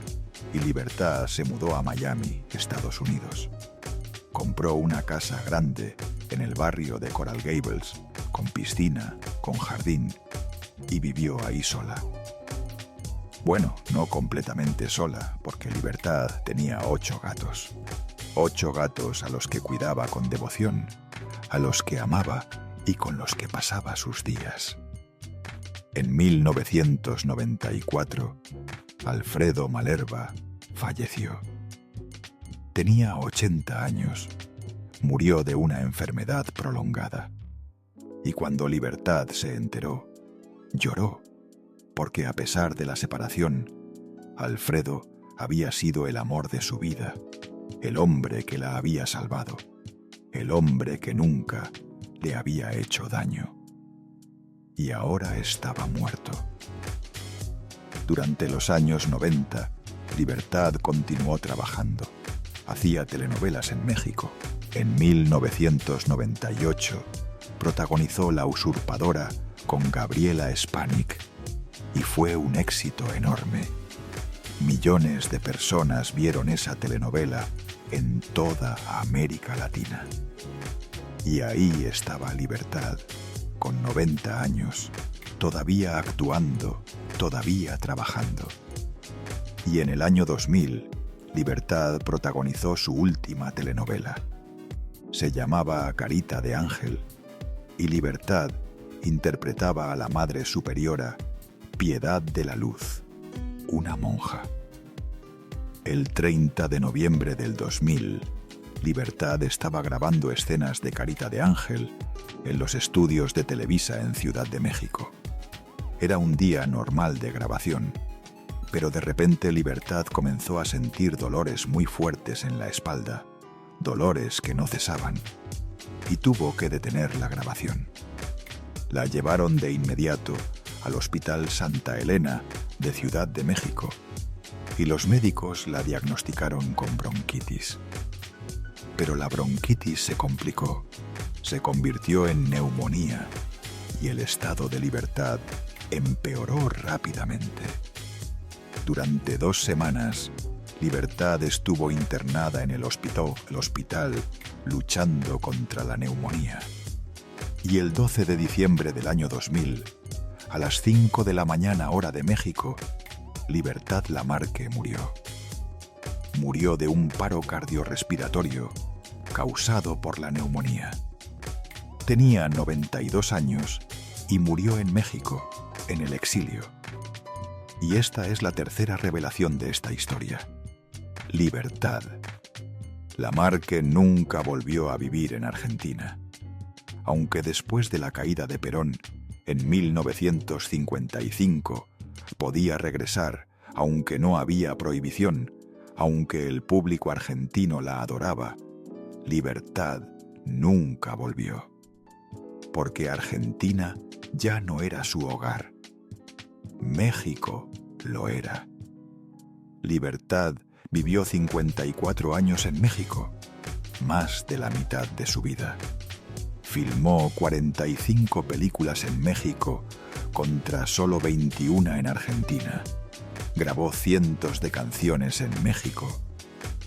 y Libertad se mudó a Miami, Estados Unidos. Compró una casa grande en el barrio de Coral Gables, con piscina, con jardín, y vivió ahí sola. Bueno, no completamente sola, porque Libertad tenía 8 gatos. 8 gatos a los que cuidaba con devoción, a los que amaba y con los que pasaba sus días. En 1994, Alfredo Malerba falleció. Tenía 80 años. Murió de una enfermedad prolongada. Y cuando Libertad se enteró, lloró, porque a pesar de la separación, Alfredo había sido el amor de su vida, el hombre que la había salvado, el hombre que nunca le había hecho daño. Y ahora estaba muerto. Durante los años 90, Libertad continuó trabajando. Hacía telenovelas en México. En 1998, protagonizó La Usurpadora con Gabriela Spanik y fue un éxito enorme. Millones de personas vieron esa telenovela en toda América Latina. Y ahí estaba Libertad, con 90 años, todavía actuando, todavía trabajando. Y en el año 2000, Libertad protagonizó su última telenovela. Se llamaba Carita de Ángel, y Libertad interpretaba a la Madre Superiora Piedad de la Luz, una monja. El 30 de noviembre del 2000, Libertad estaba grabando escenas de Carita de Ángel en los estudios de Televisa en Ciudad de México. Era un día normal de grabación, pero de repente Libertad comenzó a sentir dolores muy fuertes en la espalda, dolores que no cesaban, y tuvo que detener la grabación. La llevaron de inmediato al Hospital Santa Elena de Ciudad de México, y los médicos la diagnosticaron con bronquitis. Pero la bronquitis se complicó, se convirtió en neumonía, y el estado de Libertad empeoró rápidamente. Durante 2 semanas, Libertad estuvo internada en el hospital luchando contra la neumonía. Y el 12 de diciembre del año 2000, a las 5 de la mañana hora de México, Libertad Lamarque murió. Murió de un paro cardiorrespiratorio causado por la neumonía. Tenía 92 años y murió en México, en el exilio. Y esta es la tercera revelación de esta historia. Libertad. Lamarque nunca volvió a vivir en Argentina. Aunque después de la caída de Perón, en 1955, podía regresar, aunque no había prohibición, aunque el público argentino la adoraba, Libertad nunca volvió. Porque Argentina ya no era su hogar. México lo era. Libertad vivió 54 años en México, más de la mitad de su vida. Filmó 45 películas en México contra solo 21 en Argentina. grabó cientos de canciones en México.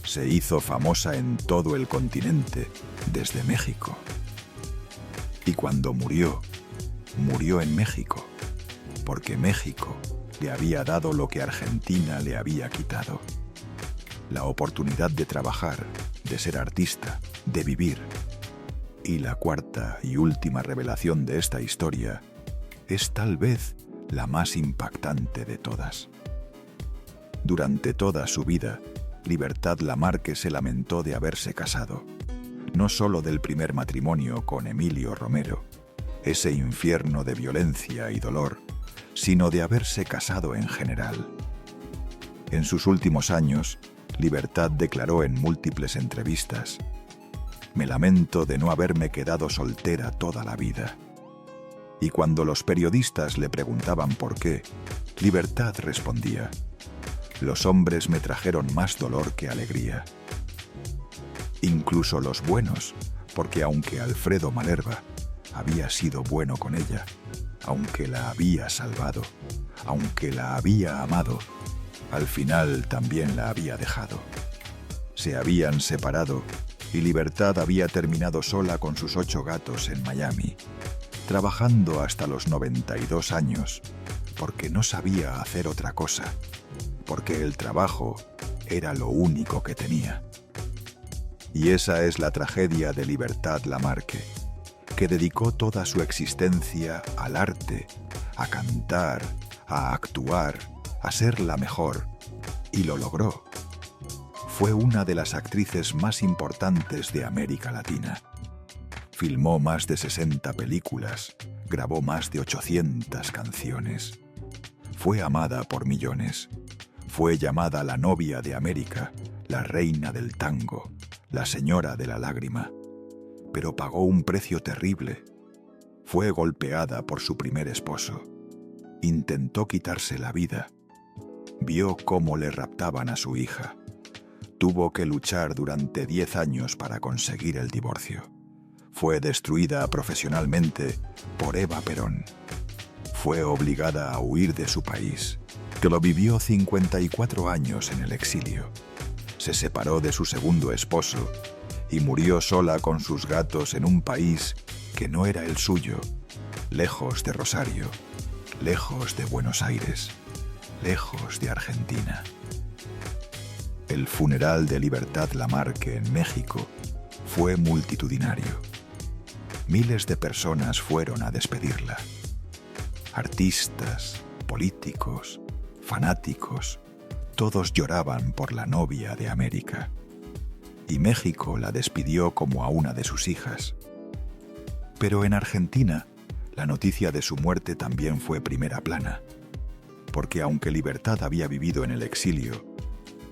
Se hizo famosa en todo el continente, desde México. Y cuando murió, murió en México, porque México le había dado lo que Argentina le había quitado: la oportunidad de trabajar, de ser artista, de vivir. Y la cuarta y última revelación de esta historia es tal vez la más impactante de todas. Durante toda su vida, Libertad Lamarque se lamentó de haberse casado, no solo del primer matrimonio con Emilio Romero, ese infierno de violencia y dolor, sino de haberse casado en general. En sus últimos años, Libertad declaró en múltiples entrevistas: «Me lamento de no haberme quedado soltera toda la vida». Y cuando los periodistas le preguntaban por qué, Libertad respondía: «Los hombres me trajeron más dolor que alegría». Incluso los buenos, porque aunque Alfredo Malerba había sido bueno con ella, aunque la había salvado, aunque la había amado, al final también la había dejado. Se habían separado y Libertad había terminado sola con sus 8 gatos en Miami, trabajando hasta los 92 años, porque no sabía hacer otra cosa, porque el trabajo era lo único que tenía. Y esa es la tragedia de Libertad Lamarque, que dedicó toda su existencia al arte, a cantar, a actuar, a ser la mejor, y lo logró. Fue una de las actrices más importantes de América Latina. Filmó más de 60 películas, grabó más de 800 canciones. Fue amada por millones. Fue llamada la novia de América, la reina del tango, la señora de la lágrima. Pero pagó un precio terrible. Fue golpeada por su primer esposo. Intentó quitarse la vida. Vio cómo le raptaban a su hija. Tuvo que luchar durante 10 años para conseguir el divorcio. Fue destruida profesionalmente por Eva Perón. Fue obligada a huir de su país, que lo vivió 54 años en el exilio. Se separó de su segundo esposo y murió sola con sus gatos en un país que no era el suyo, lejos de Rosario, lejos de Buenos Aires, lejos de Argentina. El funeral de Libertad Lamarque en México fue multitudinario. Miles de personas fueron a despedirla. Artistas, políticos, fanáticos, todos lloraban por la novia de América. Y México la despidió como a una de sus hijas. Pero en Argentina, la noticia de su muerte también fue primera plana, porque aunque Libertad había vivido en el exilio,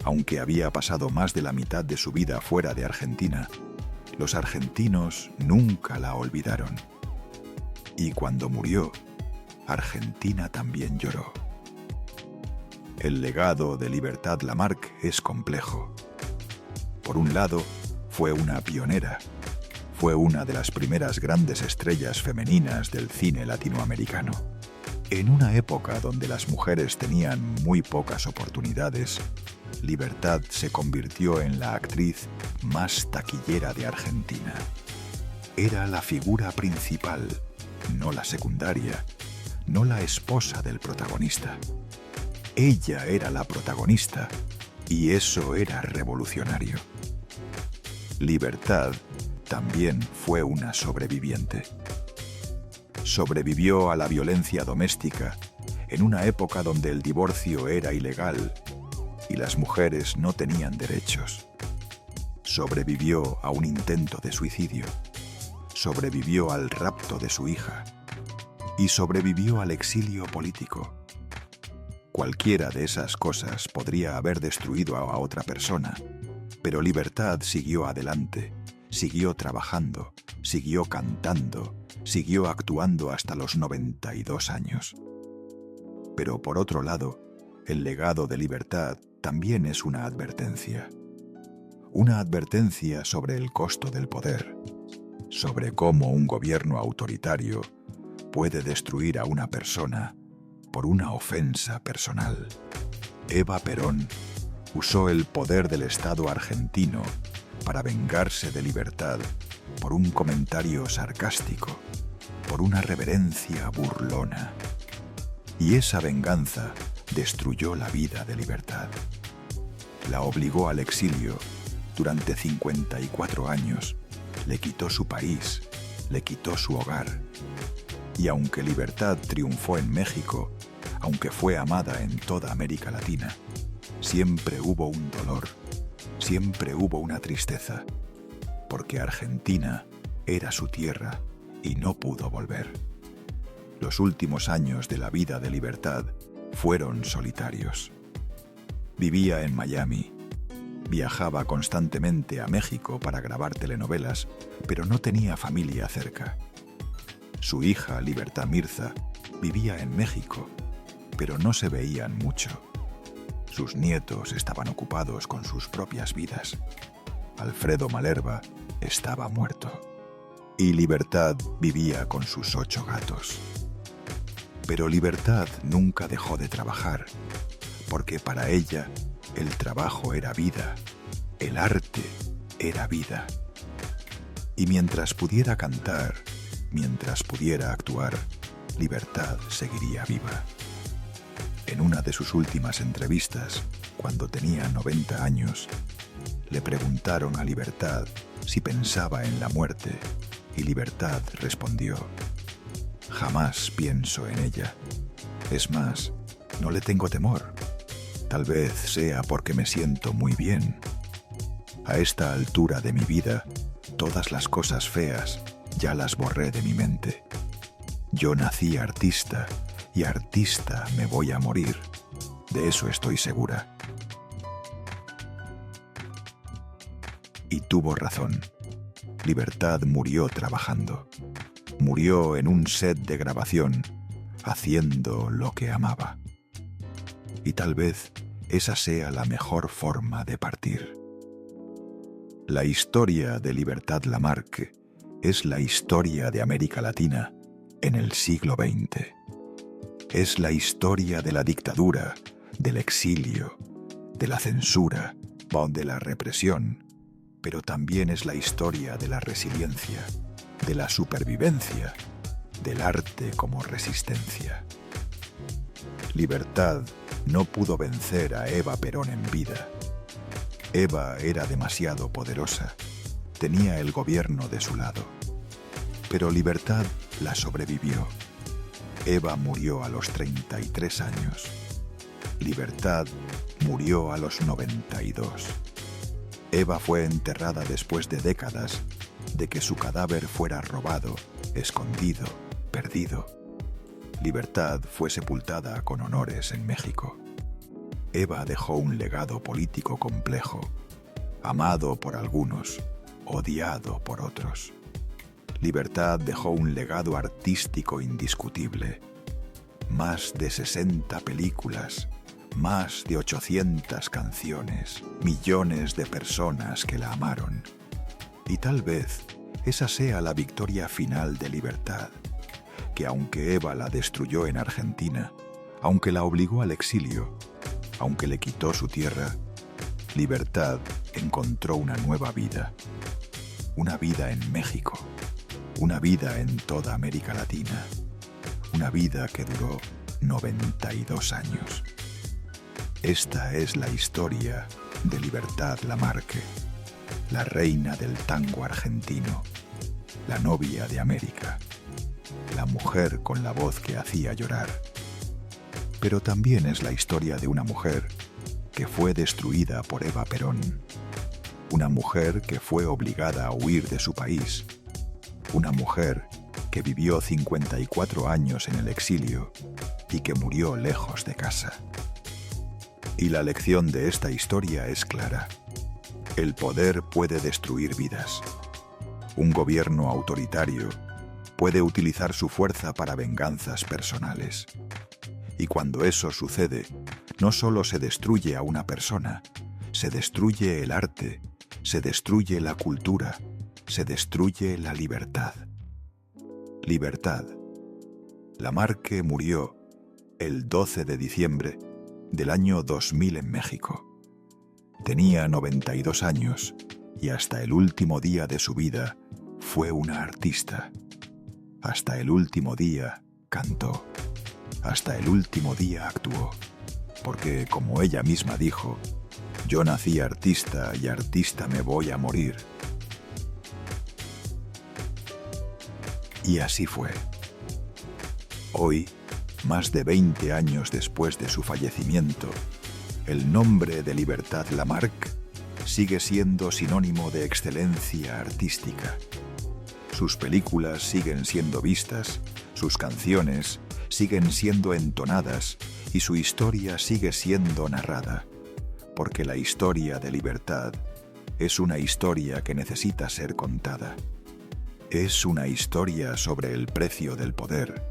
aunque había pasado más de la mitad de su vida fuera de Argentina, los argentinos nunca la olvidaron. Y cuando murió, Argentina también lloró. El legado de Libertad Lamarque es complejo. Por un lado, fue una pionera. Fue una de las primeras grandes estrellas femeninas del cine latinoamericano. En una época donde las mujeres tenían muy pocas oportunidades, Libertad se convirtió en la actriz más taquillera de Argentina. Era la figura principal, no la secundaria, no la esposa del protagonista. Ella era la protagonista y eso era revolucionario. Libertad también fue una sobreviviente. Sobrevivió a la violencia doméstica en una época donde el divorcio era ilegal y las mujeres no tenían derechos. Sobrevivió a un intento de suicidio. Sobrevivió al rapto de su hija. Y sobrevivió al exilio político. Cualquiera de esas cosas podría haber destruido a otra persona, pero Libertad siguió adelante, siguió trabajando, siguió cantando, siguió actuando hasta los 92 años. Pero por otro lado, el legado de Libertad también es una advertencia. Una advertencia sobre el costo del poder, sobre cómo un gobierno autoritario puede destruir a una persona por una ofensa personal. Eva Perón usó el poder del Estado argentino para vengarse de Libertad por un comentario sarcástico, por una reverencia burlona. Y esa venganza destruyó la vida de Libertad. La obligó al exilio durante 54 años, le quitó su país, le quitó su hogar. Y aunque Libertad triunfó en México, aunque fue amada en toda América Latina, siempre hubo un dolor, siempre hubo una tristeza, porque Argentina era su tierra y no pudo volver. Los últimos años de la vida de Libertad fueron solitarios. Vivía en Miami, viajaba constantemente a México para grabar telenovelas, pero no tenía familia cerca. Su hija, Libertad Mirza, vivía en México, pero no se veían mucho. Sus nietos estaban ocupados con sus propias vidas. Alfredo Malerba estaba muerto. Y Libertad vivía con sus 8 gatos. Pero Libertad nunca dejó de trabajar, porque para ella el trabajo era vida, el arte era vida. Y mientras pudiera cantar, mientras pudiera actuar, Libertad seguiría viva. En una de sus últimas entrevistas, cuando tenía 90 años, le preguntaron a Libertad si pensaba en la muerte, y Libertad respondió: «Jamás pienso en ella. Es más, no le tengo temor. Tal vez sea porque me siento muy bien. A esta altura de mi vida, todas las cosas feas ya las borré de mi mente. Yo nací artista y artista me voy a morir. De eso estoy segura». Y tuvo razón. Libertad murió trabajando. Murió en un set de grabación, haciendo lo que amaba. Y tal vez esa sea la mejor forma de partir. La historia de Libertad Lamarque es la historia de América Latina en el siglo XX. Es la historia de la dictadura, del exilio, de la censura o de la represión, pero también es la historia de la resiliencia, de la supervivencia, del arte como resistencia. Libertad no pudo vencer a Eva Perón en vida. Eva era demasiado poderosa, tenía el gobierno de su lado. Pero Libertad la sobrevivió. Eva murió a los 33 años. Libertad murió a los 92. Eva fue enterrada después de décadas de que su cadáver fuera robado, escondido, perdido. Libertad fue sepultada con honores en México. Eva dejó un legado político complejo, amado por algunos, odiado por otros. Libertad dejó un legado artístico indiscutible. Más de 60 películas, más de 800 canciones, millones de personas que la amaron. Y tal vez esa sea la victoria final de Libertad, que aunque Eva la destruyó en Argentina, aunque la obligó al exilio, aunque le quitó su tierra, Libertad encontró una nueva vida. Una vida en México, una vida en toda América Latina, una vida que duró 92 años. Esta es la historia de Libertad Lamarque, la reina del tango argentino, la novia de América, la mujer con la voz que hacía llorar. Pero también es la historia de una mujer que fue destruida por Eva Perón, una mujer que fue obligada a huir de su país, una mujer que vivió 54 años en el exilio y que murió lejos de casa. Y la lección de esta historia es clara. El poder puede destruir vidas. Un gobierno autoritario puede utilizar su fuerza para venganzas personales. Y cuando eso sucede, no solo se destruye a una persona, se destruye el arte, se destruye la cultura, se destruye la libertad. Libertad. Lamarque murió el 12 de diciembre del año 2000 en México. Tenía 92 años y hasta el último día de su vida fue una artista. Hasta el último día cantó. Hasta el último día actuó. Porque, como ella misma dijo, yo nací artista y artista me voy a morir. Y así fue. Hoy, más de 20 años después de su fallecimiento, el nombre de Libertad Lamarque sigue siendo sinónimo de excelencia artística. Sus películas siguen siendo vistas, sus canciones siguen siendo entonadas y su historia sigue siendo narrada, porque la historia de Libertad es una historia que necesita ser contada. Es una historia sobre el precio del poder,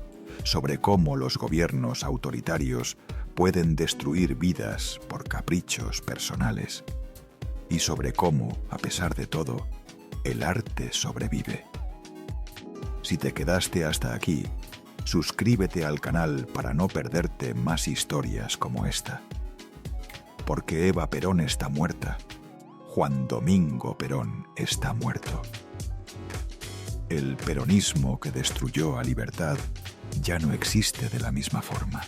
sobre cómo los gobiernos autoritarios pueden destruir vidas por caprichos personales, y sobre cómo, a pesar de todo, el arte sobrevive. Si te quedaste hasta aquí, suscríbete al canal para no perderte más historias como esta. Porque Eva Perón está muerta, Juan Domingo Perón está muerto. El peronismo que destruyó a Libertad ya no existe de la misma forma.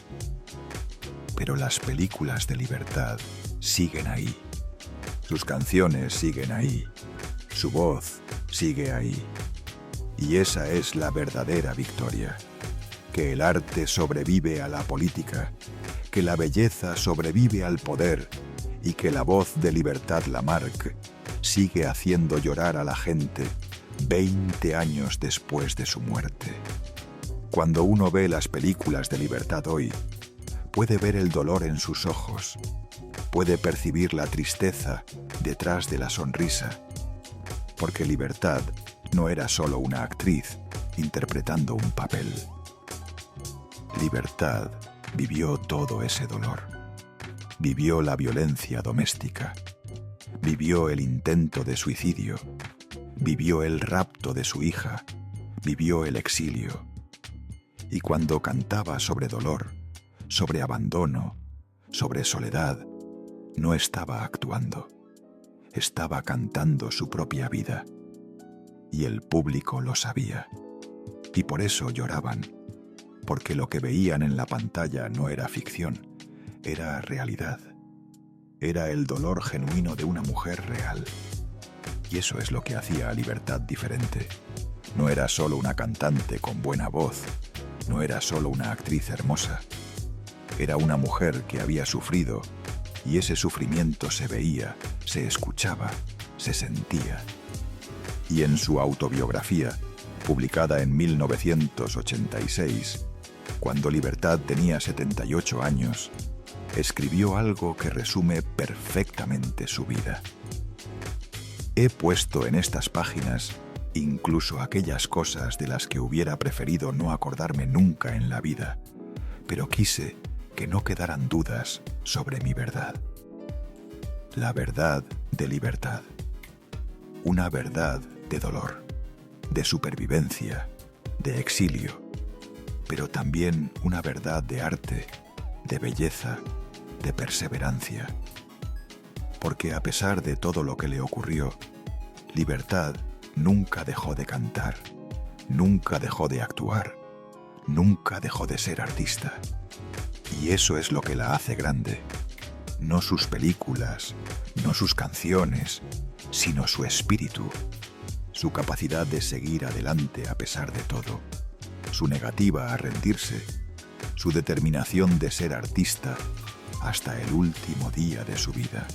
Pero las películas de Libertad siguen ahí. Sus canciones siguen ahí. Su voz sigue ahí. Y esa es la verdadera victoria. Que el arte sobrevive a la política, que la belleza sobrevive al poder y que la voz de Libertad Lamarque sigue haciendo llorar a la gente 20 años después de su muerte. Cuando uno ve las películas de Libertad hoy, puede ver el dolor en sus ojos, puede percibir la tristeza detrás de la sonrisa, porque Libertad no era solo una actriz interpretando un papel. Libertad vivió todo ese dolor. Vivió la violencia doméstica. Vivió el intento de suicidio. Vivió el rapto de su hija. Vivió el exilio. Y cuando cantaba sobre dolor, sobre abandono, sobre soledad, no estaba actuando. Estaba cantando su propia vida. Y el público lo sabía. Y por eso lloraban. Porque lo que veían en la pantalla no era ficción, era realidad. Era el dolor genuino de una mujer real. Y eso es lo que hacía a Libertad diferente. No era solo una cantante con buena voz, no era solo una actriz hermosa. Era una mujer que había sufrido, y ese sufrimiento se veía, se escuchaba, se sentía. Y en su autobiografía, publicada en 1986, cuando Libertad tenía 78 años, escribió algo que resume perfectamente su vida. He puesto en estas páginas incluso aquellas cosas de las que hubiera preferido no acordarme nunca en la vida, pero quise que no quedaran dudas sobre mi verdad. La verdad de Libertad. Una verdad de dolor, de supervivencia, de exilio, pero también una verdad de arte, de belleza, de perseverancia. Porque a pesar de todo lo que le ocurrió, Libertad nunca dejó de cantar, nunca dejó de actuar, nunca dejó de ser artista. Y eso es lo que la hace grande. No sus películas, no sus canciones, sino su espíritu, su capacidad de seguir adelante a pesar de todo, su negativa a rendirse, su determinación de ser artista hasta el último día de su vida.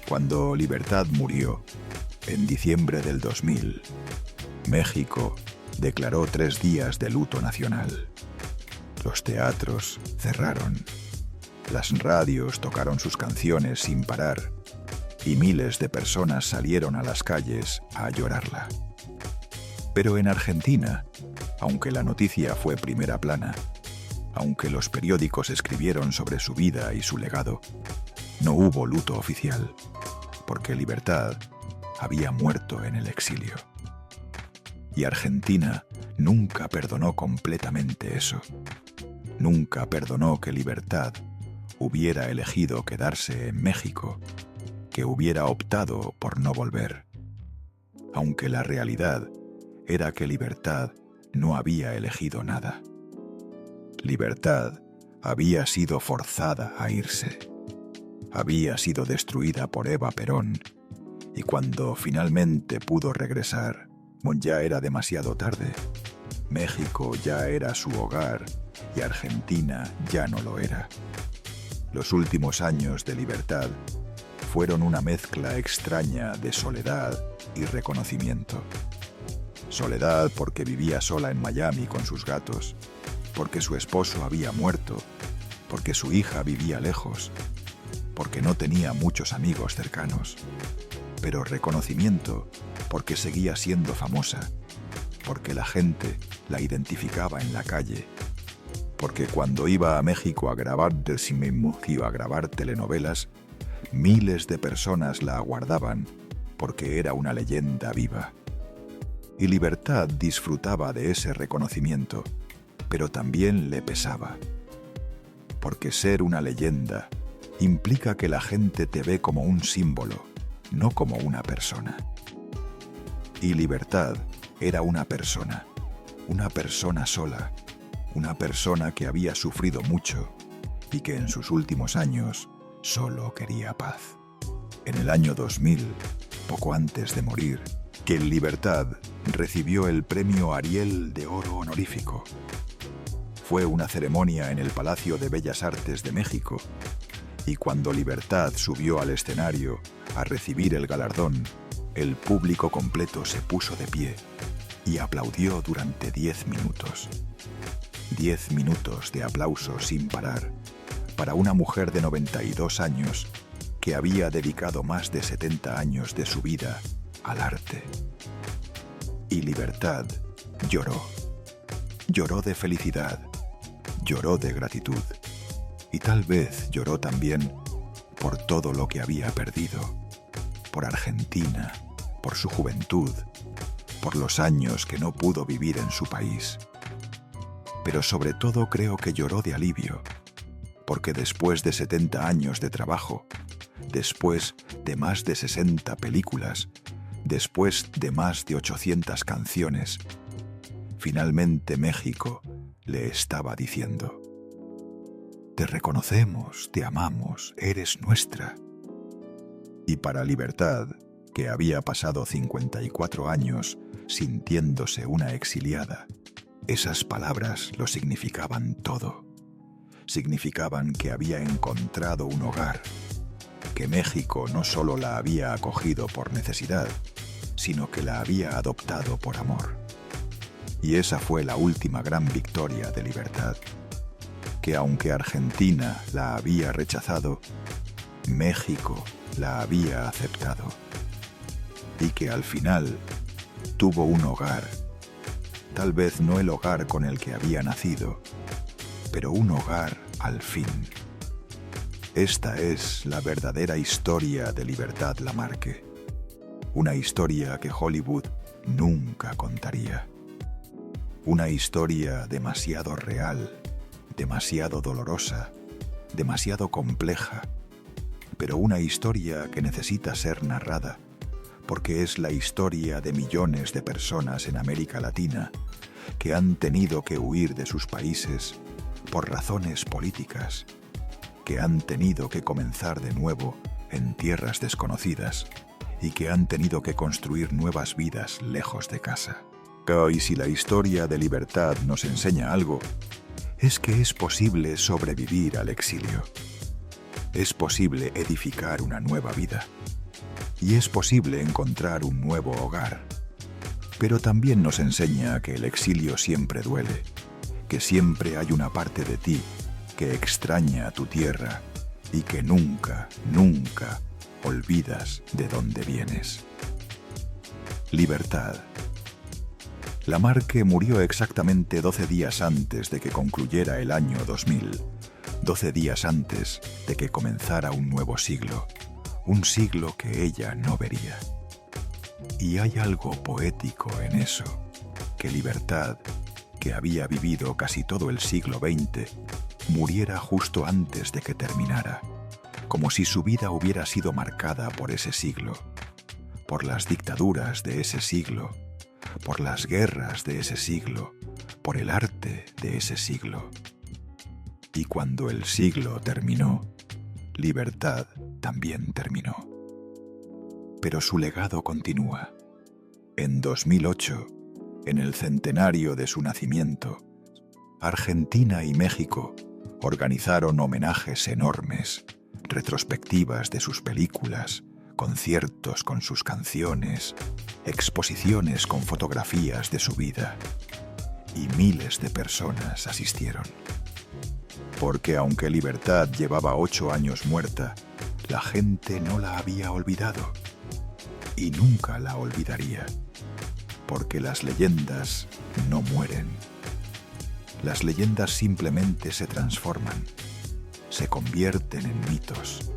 Cuando Libertad murió, en diciembre del 2000, México declaró 3 días de luto nacional. Los teatros cerraron, las radios tocaron sus canciones sin parar y miles de personas salieron a las calles a llorarla. Pero en Argentina, aunque la noticia fue primera plana, aunque los periódicos escribieron sobre su vida y su legado, no hubo luto oficial, porque Libertad había muerto en el exilio. Y Argentina nunca perdonó completamente eso. Nunca perdonó que Libertad hubiera elegido quedarse en México, que hubiera optado por no volver, aunque la realidad era que Libertad no había elegido nada. Libertad había sido forzada a irse. Había sido destruida por Eva Perón, y cuando finalmente pudo regresar, ya era demasiado tarde. México ya era su hogar y Argentina ya no lo era. Los últimos años de Libertad fueron una mezcla extraña de soledad y reconocimiento. Soledad porque vivía sola en Miami con sus gatos, porque su esposo había muerto, porque su hija vivía lejos, porque no tenía muchos amigos cercanos. Pero reconocimiento porque seguía siendo famosa, porque la gente la identificaba en la calle, porque cuando iba a México a grabar iba a grabar telenovelas, miles de personas la aguardaban porque era una leyenda viva. Y Libertad disfrutaba de ese reconocimiento, pero también le pesaba. Porque ser una leyenda implica que la gente te ve como un símbolo, no como una persona. Y Libertad era una persona sola, una persona que había sufrido mucho y que en sus últimos años solo quería paz. En el año 2000, poco antes de morir, que en Libertad recibió el premio Ariel de Oro honorífico. Fue una ceremonia en el Palacio de Bellas Artes de México, y cuando Libertad subió al escenario a recibir el galardón, el público completo se puso de pie y aplaudió durante 10 minutos. 10 minutos de aplausos sin parar para una mujer de 92 años que había dedicado más de 70 años de su vida al arte. Y Libertad lloró. Lloró de felicidad, lloró de gratitud, y tal vez lloró también por todo lo que había perdido, por Argentina, por su juventud, por los años que no pudo vivir en su país. Pero sobre todo creo que lloró de alivio, porque después de 70 años de trabajo, después de más de 60 películas, después de más de 800 canciones, finalmente México le estaba diciendo: te reconocemos, te amamos, eres nuestra. Y para Libertad, que había pasado 54 años sintiéndose una exiliada, esas palabras lo significaban todo. Significaban que había encontrado un hogar, que México no solo la había acogido por necesidad, sino que la había adoptado por amor. Y esa fue la última gran victoria de Libertad, que aunque Argentina la había rechazado, México la había aceptado, y que al final tuvo un hogar, tal vez no el hogar con el que había nacido, pero un hogar al fin. Esta es la verdadera historia de Libertad Lamarque, una historia que Hollywood nunca contaría, una historia demasiado real, demasiado dolorosa, demasiado compleja, pero una historia que necesita ser narrada, porque es la historia de millones de personas en América Latina que han tenido que huir de sus países por razones políticas, que han tenido que comenzar de nuevo en tierras desconocidas y que han tenido que construir nuevas vidas lejos de casa. Y si la historia de Libertad nos enseña algo, es que es posible sobrevivir al exilio. Es posible edificar una nueva vida. Y es posible encontrar un nuevo hogar. Pero también nos enseña que el exilio siempre duele, que siempre hay una parte de ti que extraña a tu tierra y que nunca, nunca olvidas de dónde vienes. Libertad. Lamarque murió exactamente 12 días antes de que concluyera el año 2000, 12 días antes de que comenzara un nuevo siglo, un siglo que ella no vería. Y hay algo poético en eso, que Libertad, que había vivido casi todo el siglo XX, muriera justo antes de que terminara, como si su vida hubiera sido marcada por ese siglo, por las dictaduras de ese siglo, por las guerras de ese siglo, por el arte de ese siglo. Y cuando el siglo terminó, Libertad también terminó. Pero su legado continúa. En 2008, en el centenario de su nacimiento, Argentina y México organizaron homenajes enormes, retrospectivas de sus películas, conciertos con sus canciones, exposiciones con fotografías de su vida. Y miles de personas asistieron. Porque aunque Libertad llevaba 8 años muerta, la gente no la había olvidado. Y nunca la olvidaría. Porque las leyendas no mueren. Las leyendas simplemente se transforman, se convierten en mitos,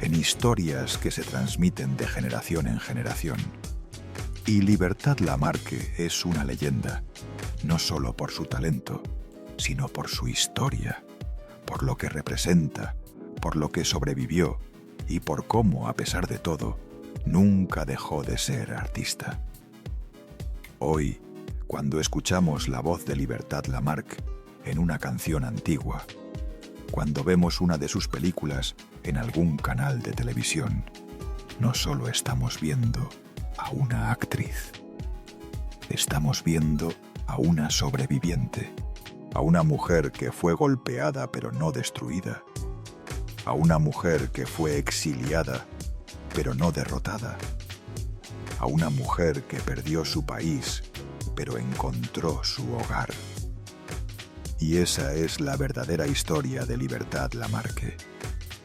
en historias que se transmiten de generación en generación. Y Libertad Lamarque es una leyenda, no solo por su talento, sino por su historia, por lo que representa, por lo que sobrevivió y por cómo, a pesar de todo, nunca dejó de ser artista. Hoy, cuando escuchamos la voz de Libertad Lamarque en una canción antigua, cuando vemos una de sus películas en algún canal de televisión, no solo estamos viendo a una actriz, estamos viendo a una sobreviviente, a una mujer que fue golpeada pero no destruida, a una mujer que fue exiliada pero no derrotada, a una mujer que perdió su país pero encontró su hogar. Y esa es la verdadera historia de Libertad Lamarque,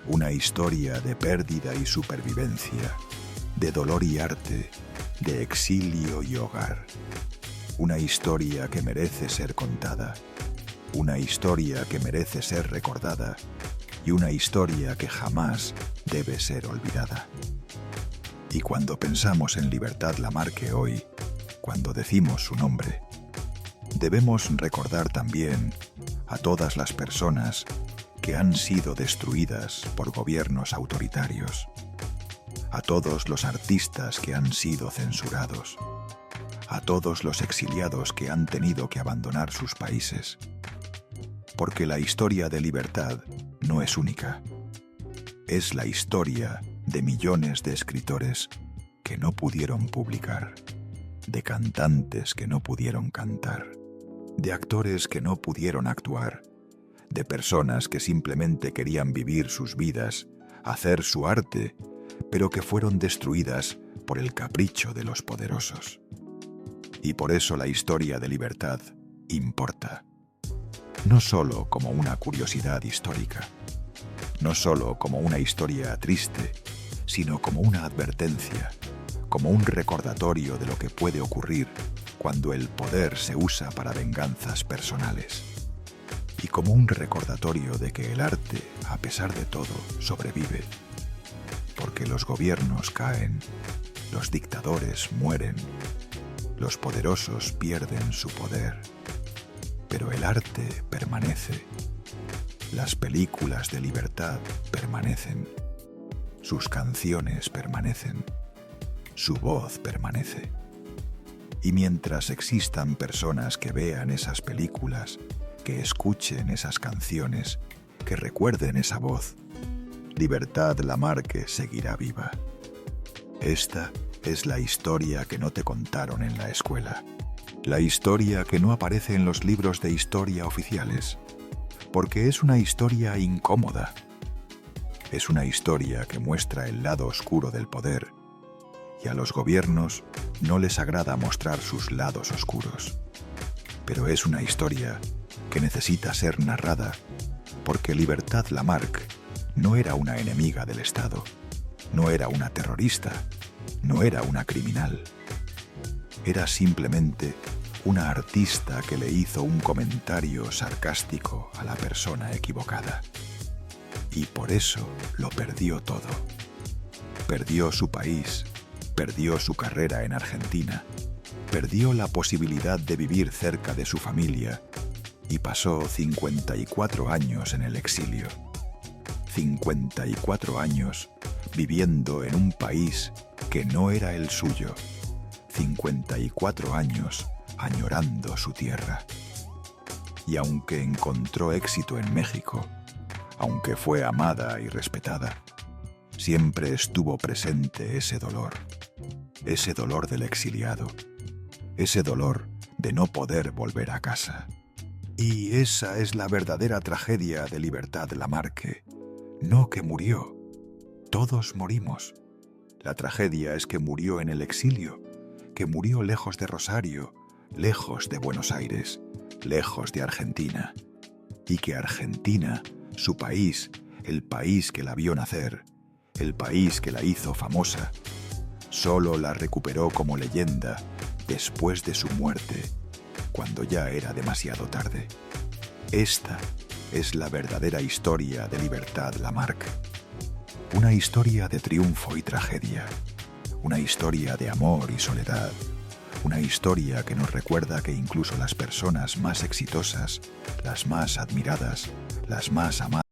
una historia de pérdida y supervivencia, de dolor y arte, de exilio y hogar. Una historia que merece ser contada, una historia que merece ser recordada y una historia que jamás debe ser olvidada. Y cuando pensamos en Libertad Lamarque hoy, cuando decimos su nombre, debemos recordar también a todas las personas que han sido destruidas por gobiernos autoritarios, a todos los artistas que han sido censurados, a todos los exiliados que han tenido que abandonar sus países, porque la historia de Libertad no es única. Es la historia de millones de escritores que no pudieron publicar, de cantantes que no pudieron cantar, de actores que no pudieron actuar, de personas que simplemente querían vivir sus vidas, hacer su arte, pero que fueron destruidas por el capricho de los poderosos. Y por eso la historia de Libertad importa, no solo como una curiosidad histórica, no solo como una historia triste, sino como una advertencia, como un recordatorio de lo que puede ocurrir cuando el poder se usa para venganzas personales, y como un recordatorio de que el arte, a pesar de todo, sobrevive, porque los gobiernos caen, los dictadores mueren, los poderosos pierden su poder, pero el arte permanece. Las películas de Libertad permanecen, sus canciones permanecen, su voz permanece. Y mientras existan personas que vean esas películas, que escuchen esas canciones, que recuerden esa voz, Libertad Lamarque seguirá viva. Esta es la historia que no te contaron en la escuela, la historia que no aparece en los libros de historia oficiales, porque es una historia incómoda. Es una historia que muestra el lado oscuro del poder, y a los gobiernos no les agrada mostrar sus lados oscuros. Pero es una historia que necesita ser narrada, porque Libertad Lamarque no era una enemiga del Estado, no era una terrorista, no era una criminal. Era simplemente una artista que le hizo un comentario sarcástico a la persona equivocada. Y por eso lo perdió todo. Perdió su país, perdió su carrera en Argentina, perdió la posibilidad de vivir cerca de su familia y pasó 54 años en el exilio. 54 años viviendo en un país que no era el suyo. 54 años añorando su tierra. Y aunque encontró éxito en México, aunque fue amada y respetada, siempre estuvo presente ese dolor del exiliado, ese dolor de no poder volver a casa. Y esa es la verdadera tragedia de Libertad Lamarque. No que murió. Todos morimos. La tragedia es que murió en el exilio, que murió lejos de Rosario, lejos de Buenos Aires, lejos de Argentina. Y que Argentina, su país, el país que la vio nacer, el país que la hizo famosa, solo la recuperó como leyenda después de su muerte, cuando ya era demasiado tarde. Esta es la verdadera historia de Libertad Lamarque. Una historia de triunfo y tragedia, una historia de amor y soledad, una historia que nos recuerda que incluso las personas más exitosas, las más admiradas, las más amadas,